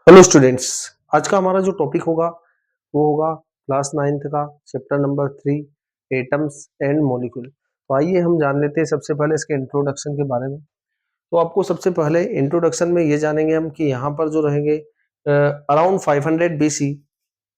Hello students. आज का हमारा जो टॉपिक होगा वो होगा क्लास 9th का chapter number 3 atoms and molecule. तो आइए हम जान लेते हैं सबसे पहले इसके इंट्रोडक्शन के बारे में। तो आपको सबसे पहले इंट्रोडक्शन में ये जानेंगे हम कि यहाँ पर जो रहेंगे अराउंड 500 बीसी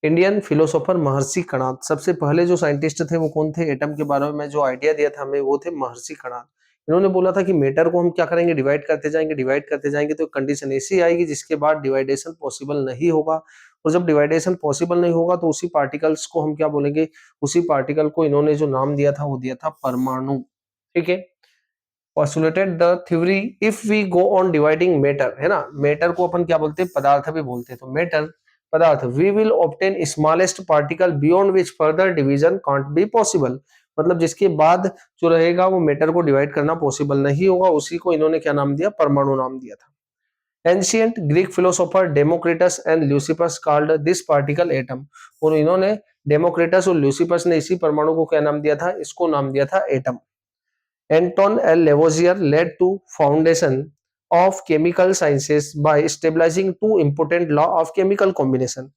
इंडियन फिलोसोफर महर्षि कणाद, सबसे पहले जो साइंटिस्ट थे वो कौन थे? एटम के बारे में जो आइडिया दिया था हमें वो थे महर्षि कणाद। इन्होंने बोला था कि मैटर को हम क्या करेंगे, डिवाइड करते जाएंगे तो कंडीशन ऐसी आएगी जिसके बाद डिवाइडेशन पॉसिबल नहीं होगा। और जब डिवाइडेशन पॉसिबल नहीं होगा तो उसी पार्टिकल्स को हम क्या बोलेंगे, उसी पार्टिकल को इन्होंने जो नाम दिया था वो दिया था परमाणु। ठीक है। Postulated the theory if we go on dividing matter, है ना, मैटर को अपन क्या बोलते हैं, पदार्थ भी बोलते हैं। तो मैटर पदार्थ, we will obtain smallest particle beyond which further division can't be possible. मतलब जिसके बाद जो रहेगा वो मैटर को डिवाइड करना पॉसिबल नहीं होगा, उसी को इन्होंने क्या नाम दिया, परमाणु नाम दिया था। Ancient Greek philosopher Democritus and Leucippus called this particle atom. और इन्होंने डेमोक्रिटस और ल्यूसिपस ने इसी परमाणु को क्या नाम दिया था, इसको नाम दिया था atom. Anton L. Lavoisier led to foundation of chemical sciences by stabilizing two important law of chemical combination।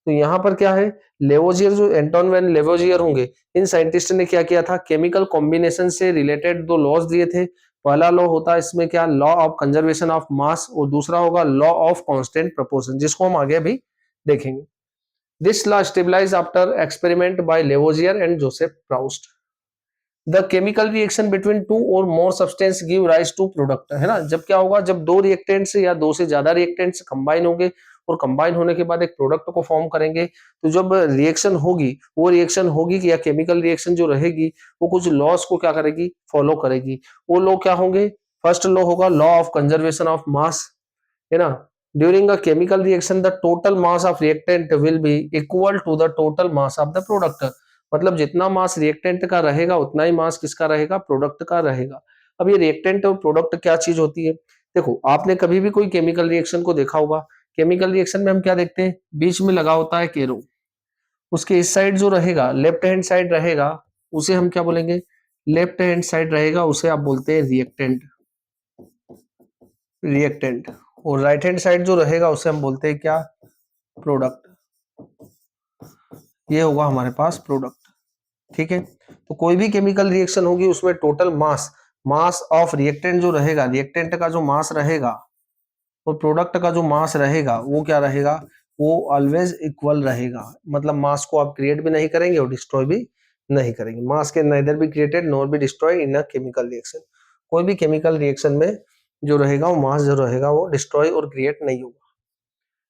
तो यहाँ पर क्या है, लेवोजियर जो एंटोन वैन लेवोजियर होंगे, इन साइंटिस्ट ने क्या किया था, केमिकल कॉम्बिनेशन से रिलेटेड दो लॉज दिए थे। पहला लॉ होता है इसमें क्या, लॉ ऑफ कंजर्वेशन ऑफ मास, और दूसरा होगा लॉ ऑफ कांस्टेंट प्रोपोर्शन, जिसको हम आगे अभी देखेंगे। This law stabilise after experiment by Lavoisier and Joseph Proust. The chemical reaction between two or more substance give rise to product, है ना। जब क्या होगा, जब दो रिएक्टेंट्स या दो से ज्यादा रिएक्टेंट्स कंबाइन होंगे और कंबाइन होने के बाद एक प्रोडक्ट को फॉर्म करेंगे, तो जब रिएक्शन होगी वो रिएक्शन होगी कि या केमिकल रिएक्शन जो रहेगी वो कुछ लॉस को क्या करेगी, फॉलो करेगी। वो लॉ क्या होंगे, फर्स्ट लॉ होगा law of conservation of mass, है ना। During a chemical reaction the total mass of reactant will be equal to the total mass of the product. मतलब जितना मास रिएक्टेंट का रहेगा उतना ही मास किसका रहेगा, प्रोडक्ट का रहेगा। अब ये रिएक्टेंट और प्रोडक्ट क्या चीज होती है, देखो आपने कभी भी कोई केमिकल रिएक्शन को देखा होगा। केमिकल रिएक्शन में हम क्या देखते हैं, बीच में लगा होता है केरो, उसके इस साइड जो रहेगा, लेफ्ट हैंड साइड रहेगा, उसे हम क्या बोलेंगे, लेफ्ट हैंड साइड रहेगा उसे आप बोलते हैं रिएक्टेंट, रिएक्टेंट। और राइट हैंड साइड जो रहेगा उसे हम बोलते हैं क्या, प्रोडक्ट। ये होगा हमारे पास प्रोडक्ट। ठीक है। तो कोई भी केमिकल रिएक्शन होगी उसमें total mass, mass of reactant जो रहेगा, रिएक्टेंट का जो मास रहेगा और प्रोडक्ट का जो मास रहेगा वो क्या रहेगा, वो ऑलवेज इक्वल रहेगा। मतलब मास को आप क्रिएट भी नहीं करेंगे और डिस्ट्रॉय भी नहीं करेंगे। मास can neither be created nor be destroy in a chemical reaction. कोई भी केमिकल रिएक्शन में जो रहेगा वो मास जो रहेगा वो डिस्ट्रॉय और क्रिएट नहीं होगा।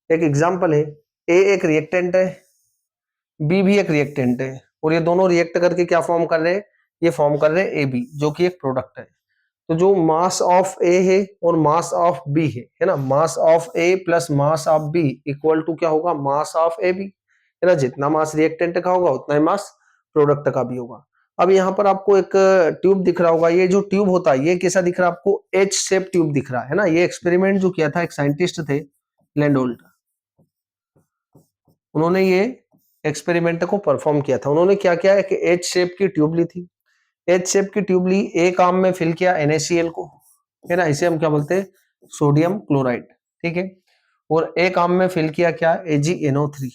एक एग्जांपल है, ए एक रिएक्टेंट है, बी भी एक रिएक्टेंट है, और ये दोनों रिएक्ट करके क्या फॉर्म कर रहे हैं, ये फॉर्म कर रहे हैं ए बी, जो कि एक प्रोडक्ट है। तो जो मास ऑफ ए है और मास ऑफ बी है ना, mass of A plus mass of B equal to क्या होगा, मास ऑफ ए बी, है ना। जितना मास रिएक्टेंट का होगा उतना ही मास प्रोडक्ट का भी होगा। अब यहाँ पर आपको एक ट्यूब दिख रहा होगा, ये जो ट्यूब होता है ये कैसा दिख रहा है आपको, एच शेप ट्यूब दिख रहा है ना। ये एक्सपेरिमेंट जो किया था एक साइंटिस्ट थे लैंडोल्ट, उन्होंने ये एक्सपेरिमेंट को परफॉर्म किया था। उन्होंने क्या किया है कि एच शेप की ट्यूब ली थी, एच शेप की ट्यूब ली, एक आर्म में फिल किया NaCl को, है ना, इसे हम क्या बोलते हैं, सोडियम क्लोराइड। ठीक है। और एक आर्म में फिल किया क्या, AgNO3।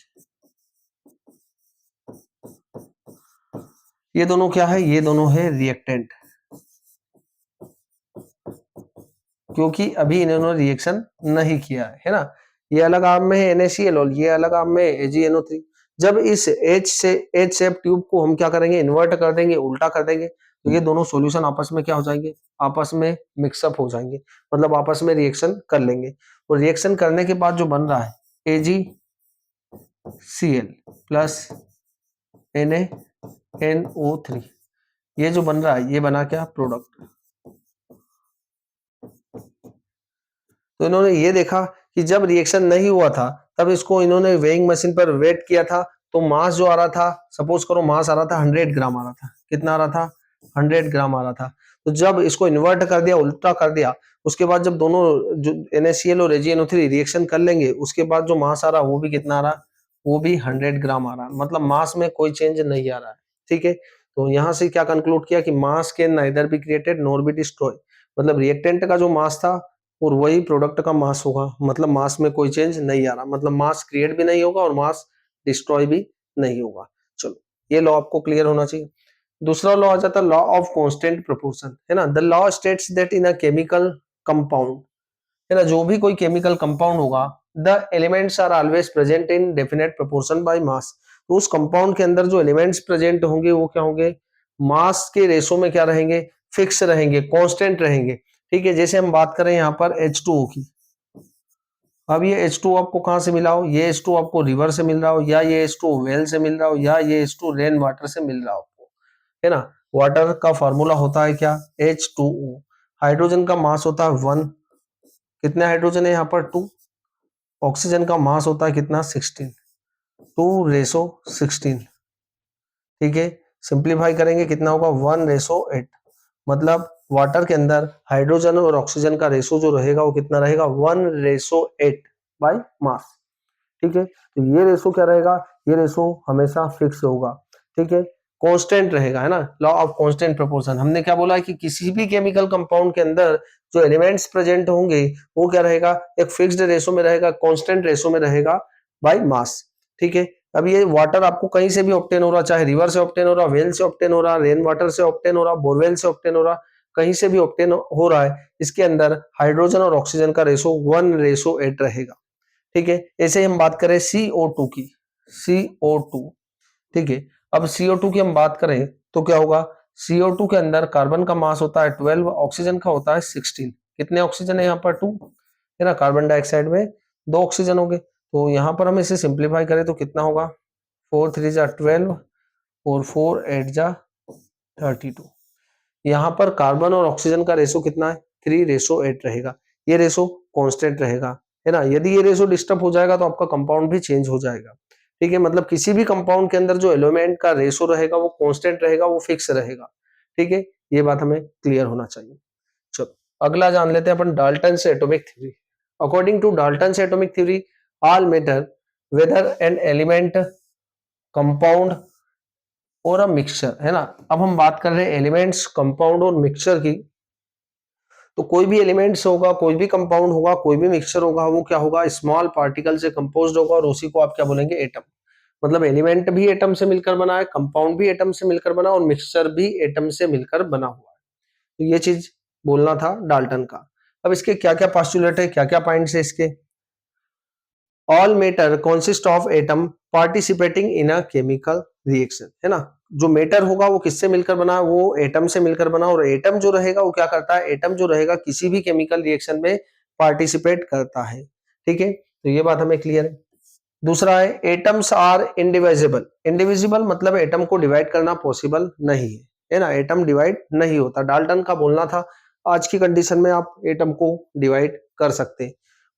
ये दोनों क्या है, ये दोनों है रिएक्टेंट, क्योंकि अभी इन्होंने रिएक्शन नहीं किया है ना। ये अलग आर्म में है NaCl और ये अलग आर्म में AgNO3। जब इस एच शेप ट्यूब को हम क्या करेंगे, इन्वर्ट कर देंगे, उल्टा कर देंगे, तो ये दोनों सॉल्यूशन आपस में क्या हो जाएंगे, आपस में मिक्सअप हो जाएंगे, मतलब आपस में रिएक्शन कर लेंगे। और रिएक्शन करने के बाद जो बन रहा है AgCl प्लस NaNO3, ये जो बन रहा है ये बना क्या, प्रोडक्ट। तो इन्होंने ये देखा कि जब रिएक्शन नहीं हुआ था तब इसको इन्होंने वेइंग मशीन पर वेट किया था, तो मास जो आ रहा था, सपोज करो मास आ रहा था 100 ग्राम आ रहा था, कितना आ रहा था, 100 ग्राम आ रहा था। तो जब इसको इन्वर्ट कर दिया, उल्टा कर दिया, उसके बाद जब दोनों जो NaCl और AgNO3 रिएक्शन कर लेंगे, उसके बाद जो मास आ रहा वो भी कितना आ रहा, वो भी 100 ग्राम आ रहा, मतलब मास में कोई चेंज नहीं आ रहा है। ठीक है। तो यहां से क्या कंक्लूड किया कि मास can neither be created nor be destroy, मतलब रिएक्टेंट का जो मास था और वही प्रोडक्ट का मास होगा, मतलब मास में कोई चेंज नहीं आ रहा, मतलब मास क्रिएट भी नहीं होगा और मास डिस्ट्रॉय भी नहीं होगा। चलो, ये लॉ आपको क्लियर होना चाहिए। दूसरा लॉ आ जाता है लॉ ऑफ कांस्टेंट प्रोपोर्शन, है ना। The law states that in a chemical compound, है ना, जो भी कोई केमिकल कंपाउंड होगा, the elements are always present in definite proportion by mass. तो उस कंपाउंड के अंदर जो एलिमेंट्स प्रेजेंट होंगे वो क्या होंगे, मास के रेशो में क्या रहेंगे, फिक्स रहेंगे, कांस्टेंट रहेंगे। ठीक है, जैसे हम बात करें यहाँ पर H2O की। अब ये H2O आपको कहाँ से मिला हो, ये H2O आपको रिवर से मिल रहा हो, या ये H2O वेल से मिल रहा हो, या ये H2O रेन वाटर से मिल रहा हो आपको, है ना। वाटर का फॉर्मूला होता है क्या, H2O। हाइड्रोजन का मास होता है 1, कितने हाइड्रोजन है यहाँ पर 2। ऑक्सीजन का मास होता है कितना 16, 2:16। ठीक है, सिंप्लीफाई करेंगे कितना होगा 1:8। मतलब वाटर के अंदर हाइड्रोजन और ऑक्सीजन का रेशो जो रहेगा वो कितना रहेगा 1:8 बाय मास। ठीक है, तो ये रेशो क्या रहेगा, ये रेशो हमेशा फिक्स होगा। ठीक है, कांस्टेंट रहेगा, है ना। लॉ ऑफ कांस्टेंट प्रोपोर्शन, हमने क्या बोला है कि किसी भी केमिकल कंपाउंड के अंदर जो एलिमेंट्स प्रेजेंट होंगे वो क्या रहेगा, एक फिक्स्ड रेशो में रहेगा, कांस्टेंट रेशो में रहेगा बाय मास। ठीक है, अब ये वाटर आपको कहीं से भी ऑब्टेन हो रहा, चाहे रिवर से ऑब्टेन हो रहा, वेल से ऑब्टेन हो रहा, रेन वाटर से ऑब्टेन हो रहा, बोरवेल से ऑब्टेन हो रहा, कहीं से भी ऑब्टेन हो रहा है, इसके अंदर हाइड्रोजन और ऑक्सीजन का रेशो 1:8 रहेगा। ठीक है, ऐसे हम बात करें CO2 की, CO2। ठीक है, अब CO2 की हम बात करें तो क्या होगा, CO2 के अंदर कार्बन का मास होता है 12, ऑक्सीजन का होता है 16। कितने ऑक्सीजन है यहाँ पर 2, है ना। कार्बन डाइऑक्साइड में 2 ऑक्सीजन हो गए, तो यहाँ पर हम इसे सिंप्लीफाई करें तो कितना होगा 4 3 जा 12 और 4 8 जा 32। यहाँ पर कार्बन और ऑक्सीजन का रेशो कितना है 3:8 रहेगा। ये रेशो कांस्टेंट रहेगा, है ना। यदि ये रेशो डिस्टर्ब हो जाएगा तो आपका कंपाउंड भी चेंज हो जाएगा। ठीक है, मतलब किसी भी कंपाउंड के अंदर जो एलिमेंट का रेशो रहेगा वो कांस्टेंट रहेगा, वो फिक्स रहेगा। ठीक है, ये बात हमें क्लियर होना चाहिए। चलो, अगला जान लेते हैं अपन डाल्टन से atomic theory. According to Dalton से atomic theory, all matter whether an element, compound or a mixture, है ना। अब हम बात कर रहे हैं एलिमेंट्स, कंपाउंड और मिक्सचर की। तो कोई भी एलिमेंट्स होगा, कोई भी कंपाउंड होगा, कोई भी मिक्सचर होगा, वो क्या होगा स्मॉल पार्टिकल से कंपोज्ड होगा, और उसी को आप क्या बोलेंगे एटम। मतलब एलिमेंट भी एटम से मिलकर बना है, कंपाउंड भी एटम से मिलकर बना, और मिक्सचर भी एटम से मिलकर बना हुआ है। तो ये चीज बोलना था डाल्टन का। अब इसके क्या क्या पॉस्टुलेट है, क्या क्या पॉइंट्स है इसके। All matter consist of atom participating in a chemical reaction, है ना। जो मैटर होगा वो किससे मिलकर बना, वो एटम से मिलकर बना, और एटम जो रहेगा वो क्या करता है, एटम जो रहेगा किसी भी केमिकल रिएक्शन में पार्टिसिपेट करता है। ठीक है, तो ये बात हमें क्लियर है। दूसरा है एटम्स आर इंडिविजिबल। इंडिविजिबल मतलब एटम को डिवाइड करना पॉसिबल नहीं है ना। एटम डिवाइड नहीं होता, डाल्टन का बोलना था आज की कंडीशन में आप एटम को डिवाइड कर सकते हैं,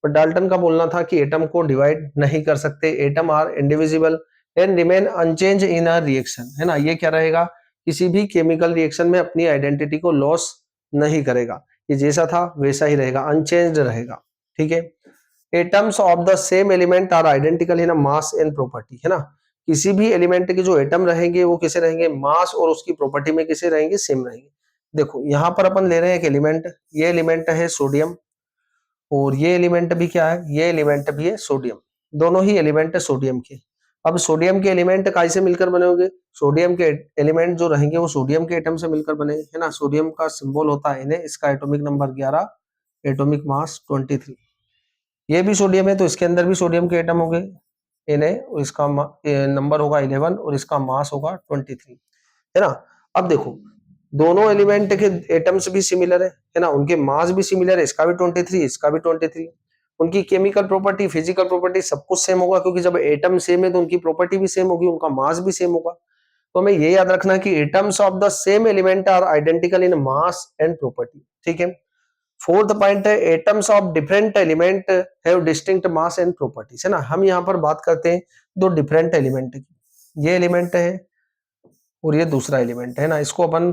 पर डाल्टन का बोलना था कि एटम को डिवाइड नहीं कर सकते। Atom are indivisible and remain unchange in a reaction, है ना। ये क्या रहेगा, किसी भी केमिकल रिएक्शन में अपनी आइडेंटिटी को लॉस नहीं करेगा, ये जैसा था वैसा ही रहेगा, अनचेंज्ड रहेगा। ठीक है, atoms of the same element are identical in mass and property, है ना। किसी भी एलिमेंट के जो एटम रहेंगे वो किसे रहेंगे, मास और उसकी प्रॉपर्टी में किसे रहेंगे, सेम रहेंगे। देखो यहाँ पर अपन ले रहे हैं एक एलिमेंट, ये एलिमेंट है सोडियम, और ये एलिमेंट भी क्या है, ये एलिमेंट भी है सोडियम। दोनों ही एलिमेंट है सोडियम के। अब सोडियम के एलिमेंट कैसे मिलकर बने होंगे, सोडियम के एलिमेंट जो रहेंगे वो सोडियम के एटम से मिलकर बने, है ना। सोडियम का सिंबल होता है Na, इसका एटॉमिक नंबर 11, एटॉमिक मास 23। ये भी सोडियम है तो इसके अंदर भी सोडियम के एटम होंगे Na, और इसका नंबर होगा 11 और इसका मास होगा 23, है ना। अब देखो दोनों एलिमेंट के एटम्स भी सिमिलर है ना, उनके मास भी सिमिलर है, इसका भी 23, इसका भी 23। उनकी केमिकल प्रॉपर्टी, फिजिकल प्रॉपर्टी सब कुछ सेम होगा, क्योंकि जब एटम सेम है तो उनकी प्रॉपर्टी भी सेम होगी, उनका मास भी सेम होगा। तो हमें ये याद रखना कि atoms of the same element are identical in mass and property. ठीक है, फोर्थ पॉइंट है atoms of different element have distinct mass and properties, है ना। हम यहाँ पर बात करते हैं दो डिफरेंट एलिमेंट की, ये एलिमेंट है और ये दूसरा एलिमेंट है ना। इसको अपन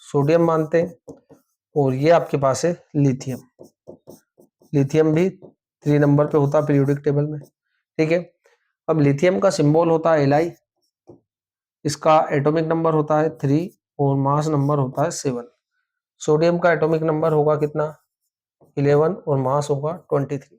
सोडियम मानते हैं, और ये आपके पास है लिथियम। लिथियम भी 3 नंबर पे होता है पीरियोडिक टेबल में। ठीक है, अब लिथियम का सिंबल होता है Li, इसका एटॉमिक नंबर होता है 3 और मास नंबर होता है 7। सोडियम का एटॉमिक नंबर होगा कितना 11 और मास होगा 23।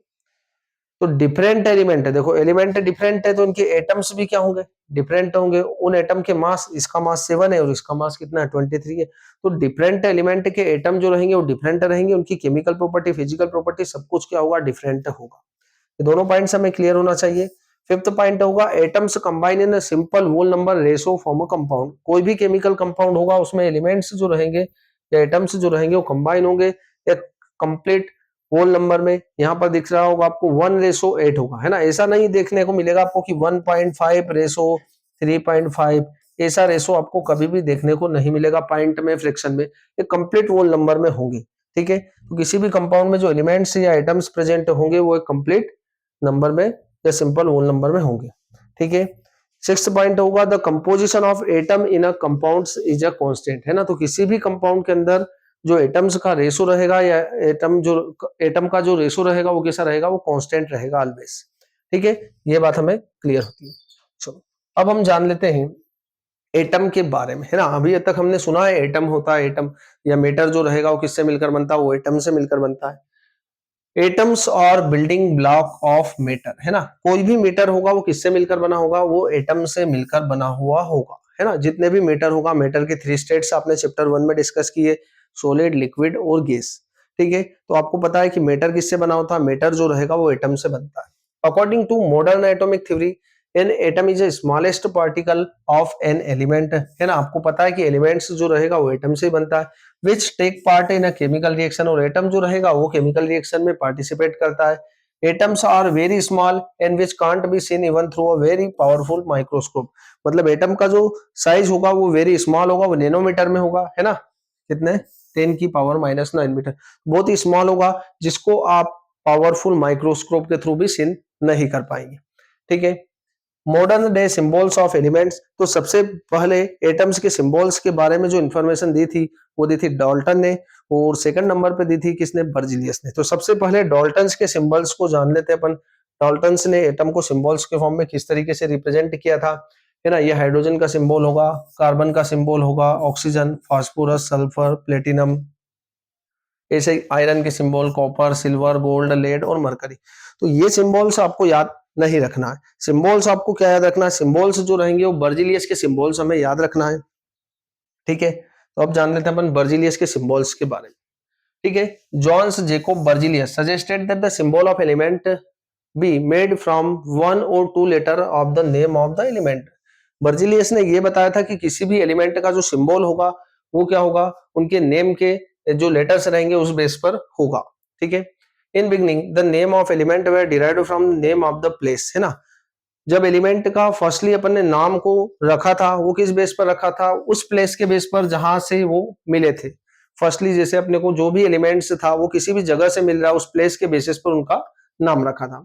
तो डिफरेंट एलिमेंट है, देखो एलिमेंट डिफरेंट है तो इनके एटम्स भी क्या होंगे, डिफरेंट होंगे। उन एटम के मास, इसका मास 7 है और इसका मास कितना है 23 है। तो डिफरेंट एलिमेंट के एटम जो रहेंगे वो डिफरेंट रहेंगे, उनकी केमिकल प्रॉपर्टी, फिजिकल प्रॉपर्टी, सब कुछ क्या होगा, डिफरेंट होगा। ये दोनों पॉइंट्स हमें क्लियर होना चाहिए। फिफ्थ पॉइंट होगा atoms combine in simple whole number ratio form a compound. कोई भी केमिकल कंपाउंड होगा उसमें एलिमेंट्स जो रहेंगे या एटम्स जो रहेंगे वो कंबाइन होंगे एक कंप्लीट होल नंबर में। यहाँ पर दिख रहा होगा आपको 1:8 होगा, है ना। ऐसा नहीं देखने को मिलेगा आपको कि 1.5 रेशो 3.5, ऐसा रेशो आपको कभी भी देखने को नहीं मिलेगा पॉइंट में, फ्रैक्शन में। ये कंप्लीट होल नंबर में होंगे, ठीक है। तो किसी भी कंपाउंड में जो एलिमेंट्स या एटम्स प्रेजेंट होंगे वो एक कंप्लीट नंबर में या सिंपल होल नंबर में होंगे, ठीक है। सिक्स्थ पॉइंट होगा the composition of atom in a compound is a constant, है ना। तो किसी भी कंपाउंड के अंदर जो एटम्स का रेशो रहेगा या एटम का जो रेशो रहेगा वो कैसा रहेगा, वो कांस्टेंट रहेगा ऑलवेज, ठीक है। ये बात हमें क्लियर होती है। चलो अब हम जान लेते हैं एटम के बारे में, है ना। अभी तक हमने सुना है एटम होता है, एटम या मैटर जो रहेगा वो किससे मिलकर बनता है, वो एटम से मिलकर बनता है। एटम्स और बिल्डिंग ब्लॉक ऑफ मैटर, है ना। कोई भी मैटर होगा वो किससे मिलकर बना होगा, वो एटम से मिलकर बना हुआ होगा, है ना। जितने भी मैटर होगा, मैटर के 3 स्टेट्स आपने चैप्टर 1 में डिस्कस किए, सॉलिड, लिक्विड और गैस, ठीक है। तो आपको पता है कि मैटर किससे बना होता है, मैटर जो रहेगा वो एटम से बनता है। According to modern atomic theory an atom is a smallest particle of an element, है ना। आपको पता है कि एलिमेंट्स जो रहेगा वो एटम से ही बनता है, which take part in a chemical reaction, और एटम जो रहेगा वो केमिकल रिएक्शन में पार्टिसिपेट करता है। Atoms are very small and which can't be seen even through a very powerful microscope. मतलब एटम का जो साइज होगा वो वेरी स्मॉल होगा, वो नैनोमीटर में होगा, है ना। कितने, 10⁻⁹ मीटर, बहुत ही स्मॉल होगा, जिसको आप पावरफुल माइक्रोस्कोप के थ्रू भी सीन नहीं कर पाएंगे, ठीक है। Modern day symbols of elements, तो सबसे पहले एटम्स के सिंबल्स के बारे में जो इंफॉर्मेशन दी थी वो दी थी डाल्टन ने, और सेकंड नंबर पे दी थी किसने, बर्जिलियस ने। तो सबसे पहले डाल्टन्स के सिंबल्स को जान लेते हैं अपन। डाल्टन्स ने एटम को सिंबल्स के फॉर्म में किस तरीके से रिप्रेजेंट किया था, है ना। ये हाइड्रोजन का सिंबल होगा, कार्बन का सिंबल होगा, ऑक्सीजन, फास्फोरस, सल्फर, प्लेटिनम, ऐसे ही आयरन के symbol copper, silver, gold, lead और मरकरी। तो ये सिंबल्स आपको याद नहीं रखना है। सिंबल्स आपको क्या याद रखना है, सिंबल्स जो रहेंगे वो बर्जिलियस के सिंबल्स हमें याद रखना है, ठीक है। तो अब जान लेते हैं अपन बर्जिलियस के सिंबल्स के बारे में, ठीक है। Jons Jacob Berzelius suggested that the symbol of element be made from 1 or 2 letter of the name of the element. Berzelius ने ये बताया था कि किसी भी एलिमेंट का जो सिंबल होगा वो क्या होगा, उनके नेम के जो लेटर्स रहेंगे उस बेस पर होगा, ठीक है। In beginning the name of element were derived from name of the place, है ना। जब एलिमेंट का फर्स्टली अपन ने नाम को रखा था वो किस बेस पर रखा था, उस प्लेस के बेस पर जहां से वो मिले थे। फर्स्टली जैसे अपने को जो भी एलिमेंट्स था वो किसी भी जगह से मिल रहा है, उस प्लेस के बेसिस पर उनका नाम रखा था।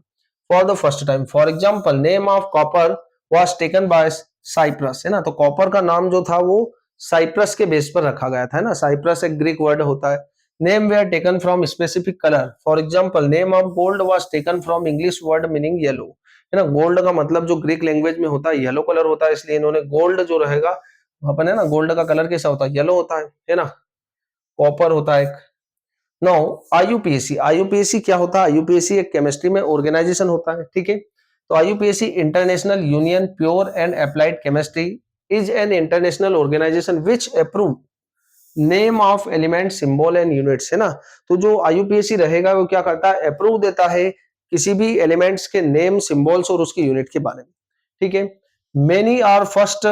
For the first time, for example name of copper was taken by Cyprus, है ना। तो कॉपर का नाम जो था वो साइप्रस के बेस पर रखा गया था, है ना। साइप्रस एक ग्रीक वर्ड होता है। Name where taken from specific colour, for example name of gold was taken from English word meaning yellow, है ना। गोल्ड का मतलब जो ग्रीक लैंग्वेज में होता है येलो कलर होता है, इसलिए इन्होंने गोल्ड जो रहेगा, अपन है ना, गोल्ड का कलर कैसा होता है, येलो होता है ना। कॉपर होता है। नाउ आईयूपीएसी, आईयूपीएसी क्या होता है, आईयूपीएसी एक केमिस्ट्री में ऑर्गेनाइजेशन होता है, ठीक है। तो IUPAC international union pure and applied chemistry is an international organisation which approve name of element symbol and units, है ना। तो जो आईयूपीएसी रहेगा वो क्या करता है, अप्रूव देता है किसी भी एलिमेंट्स के नेम, सिंबल्स और उसकी यूनिट के बारे में, ठीक है। Many are first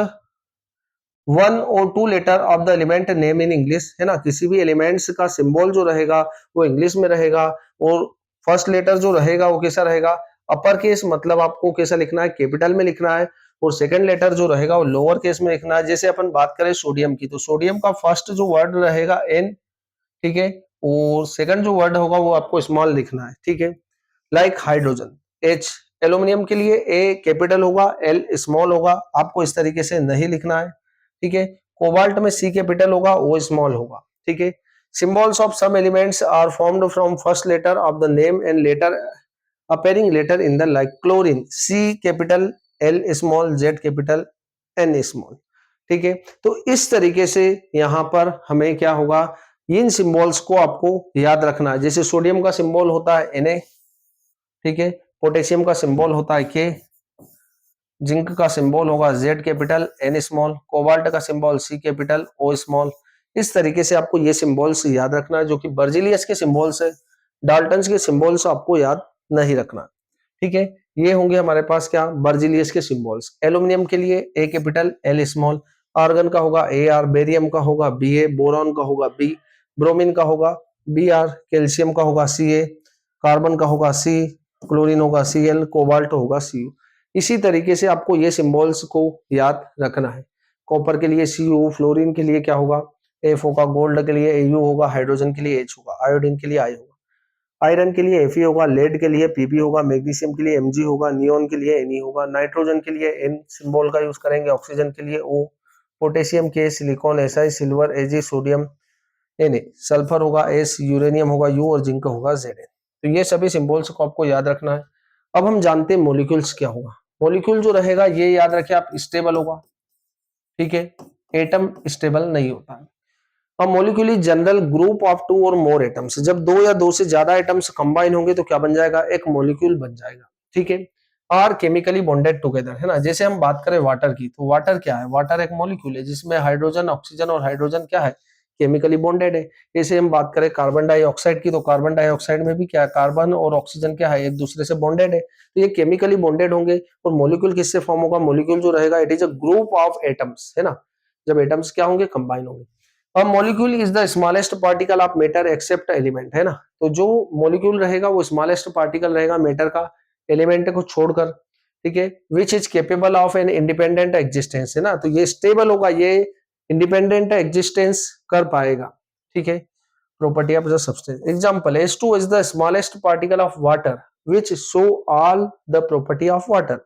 1 or 2 letter of the element name in English, है ना। किसी भी एलिमेंट्स का सिंबल जो रहेगा वो इंग्लिश में रहेगा, और फर्स्ट लेटर जो रहेगा वो कैसा रहेगा, अपर केस, मतलब आपको कैसा लिखना है, कैपिटल में लिखना है। और सेकंड लेटर जो रहेगा वो लोअर केस में लिखना है। जैसे अपन बात करें सोडियम की, तो सोडियम का फर्स्ट जो वर्ड रहेगा एन, ठीक है, और सेकंड जो वर्ड होगा वो आपको स्मॉल लिखना है, ठीक है। लाइक हाइड्रोजन एच, एल्यूमिनियम के लिए ए कैपिटल होगा, एल स्मॉल होगा, आपको इस तरीके से नहीं लिखना है, ठीक है। कोबाल्ट में सी कैपिटल होगा, ओ स्मॉल होगा, ठीक है। Symbols of some elements are formed from first letter of the name and letter appearing later in the like chlorine C capital, L small, Z capital, N small, ठीक है। तो इस तरीके से यहाँ पर हमें क्या होगा, इन सिंबल्स को आपको याद रखना है। जैसे सोडियम का सिंबल होता है Na, ठीक है, पोटेशियम का सिंबल होता है K, जिंक का सिंबल होगा Z capital N small, cobalt का symbol C capital O small. इस तरीके से आपको ये सिंबल्स याद रखना है, जो कि बर्जिलियस के सिंबल्स है। डाल्टन्स के सिंबल्स आपको याद नहीं रखना, ठीक है। ये होंगे हमारे पास क्या, बर्जिलियस के सिंबल्स। एल्यूमिनियम के लिए A capital L small, argon का होगा Ar, बेरियम का होगा Ba, बोरॉन का होगा B, ब्रोमीन का होगा Br, कैल्शियम का होगा Ca, कार्बन का होगा C, क्लोरीन होगा Cl, कोबाल्ट होगा Cu। इसी तरीके से आपको ये सिंबल्स को याद रखना है। कॉपर के लिए Cu, फ्लोरीन के लिए क्या होगा F होगा, गोल्ड के लिए Au होगा, हाइड्रोजन के लिए H होगा, आयोडीन के लिए I होगा, आयरन के लिए Fe होगा, लेड के लिए Pp होगा, मैग्नीशियम के लिए Mg होगा, नियोन के लिए Ne होगा, नाइट्रोजन के लिए N सिंबल का यूज करेंगे, ऑक्सीजन के लिए O, पोटेशियम के silicon Si, silver Ag, sodium Na, sulphur होगा S, यूरेनियम होगा U और जिंक होगा Zn। तो ये सभी सिंबल्स को आपको याद रखना है। अब हम जानते हैं मॉलिक्यूल्स क्या होगा। मॉलिक्यूल जो रहेगा ये याद रखें आप, स्टेबल होगा, ठीक है, एटम स्टेबल नहीं होता है। अब molecule is general group of 2 और मोर एटम्स। जब 2 या 2 से ज्यादा एटम्स कंबाइन होंगे तो क्या बन जाएगा, एक मॉलिक्यूल बन जाएगा, ठीक है। आर केमिकली बॉन्डेड टुगेदर, है ना। जैसे हम बात करें वाटर की, तो वाटर क्या है, वाटर एक मॉलिक्यूल है जिसमें हाइड्रोजन, ऑक्सीजन और हाइड्रोजन क्या है, केमिकली बॉन्डेड है। जैसे हम बात करें कार्बन डाइऑक्साइड की, तो कार्बन डाइऑक्साइड में भी क्या है, कार्बन और ऑक्सीजन क्या है, एक दूसरे से बॉन्डेड है, तो ये केमिकली बॉन्डेड होंगे। और मॉलिक्यूल किससे फॉर्म होगा, मॉलिक्यूल जो रहेगा it is a group of atoms, है ना, जब एटम्स क्या होंगे, कंबाइन होंगे। अब molecule is the smallest particle of matter except element, है ना। तो जो मॉलिक्यूल रहेगा वो स्मॉलेस्ट पार्टिकल रहेगा मैटर का, एलिमेंट को छोड़कर, ठीक है। Which is capable of an independent existence, है ना, तो ये स्टेबल होगा, ये इंडिपेंडेंट एग्जिस्टेंस कर पाएगा, ठीक है। Property of the substance, example H2 is the smallest particle of water which show all the property of water,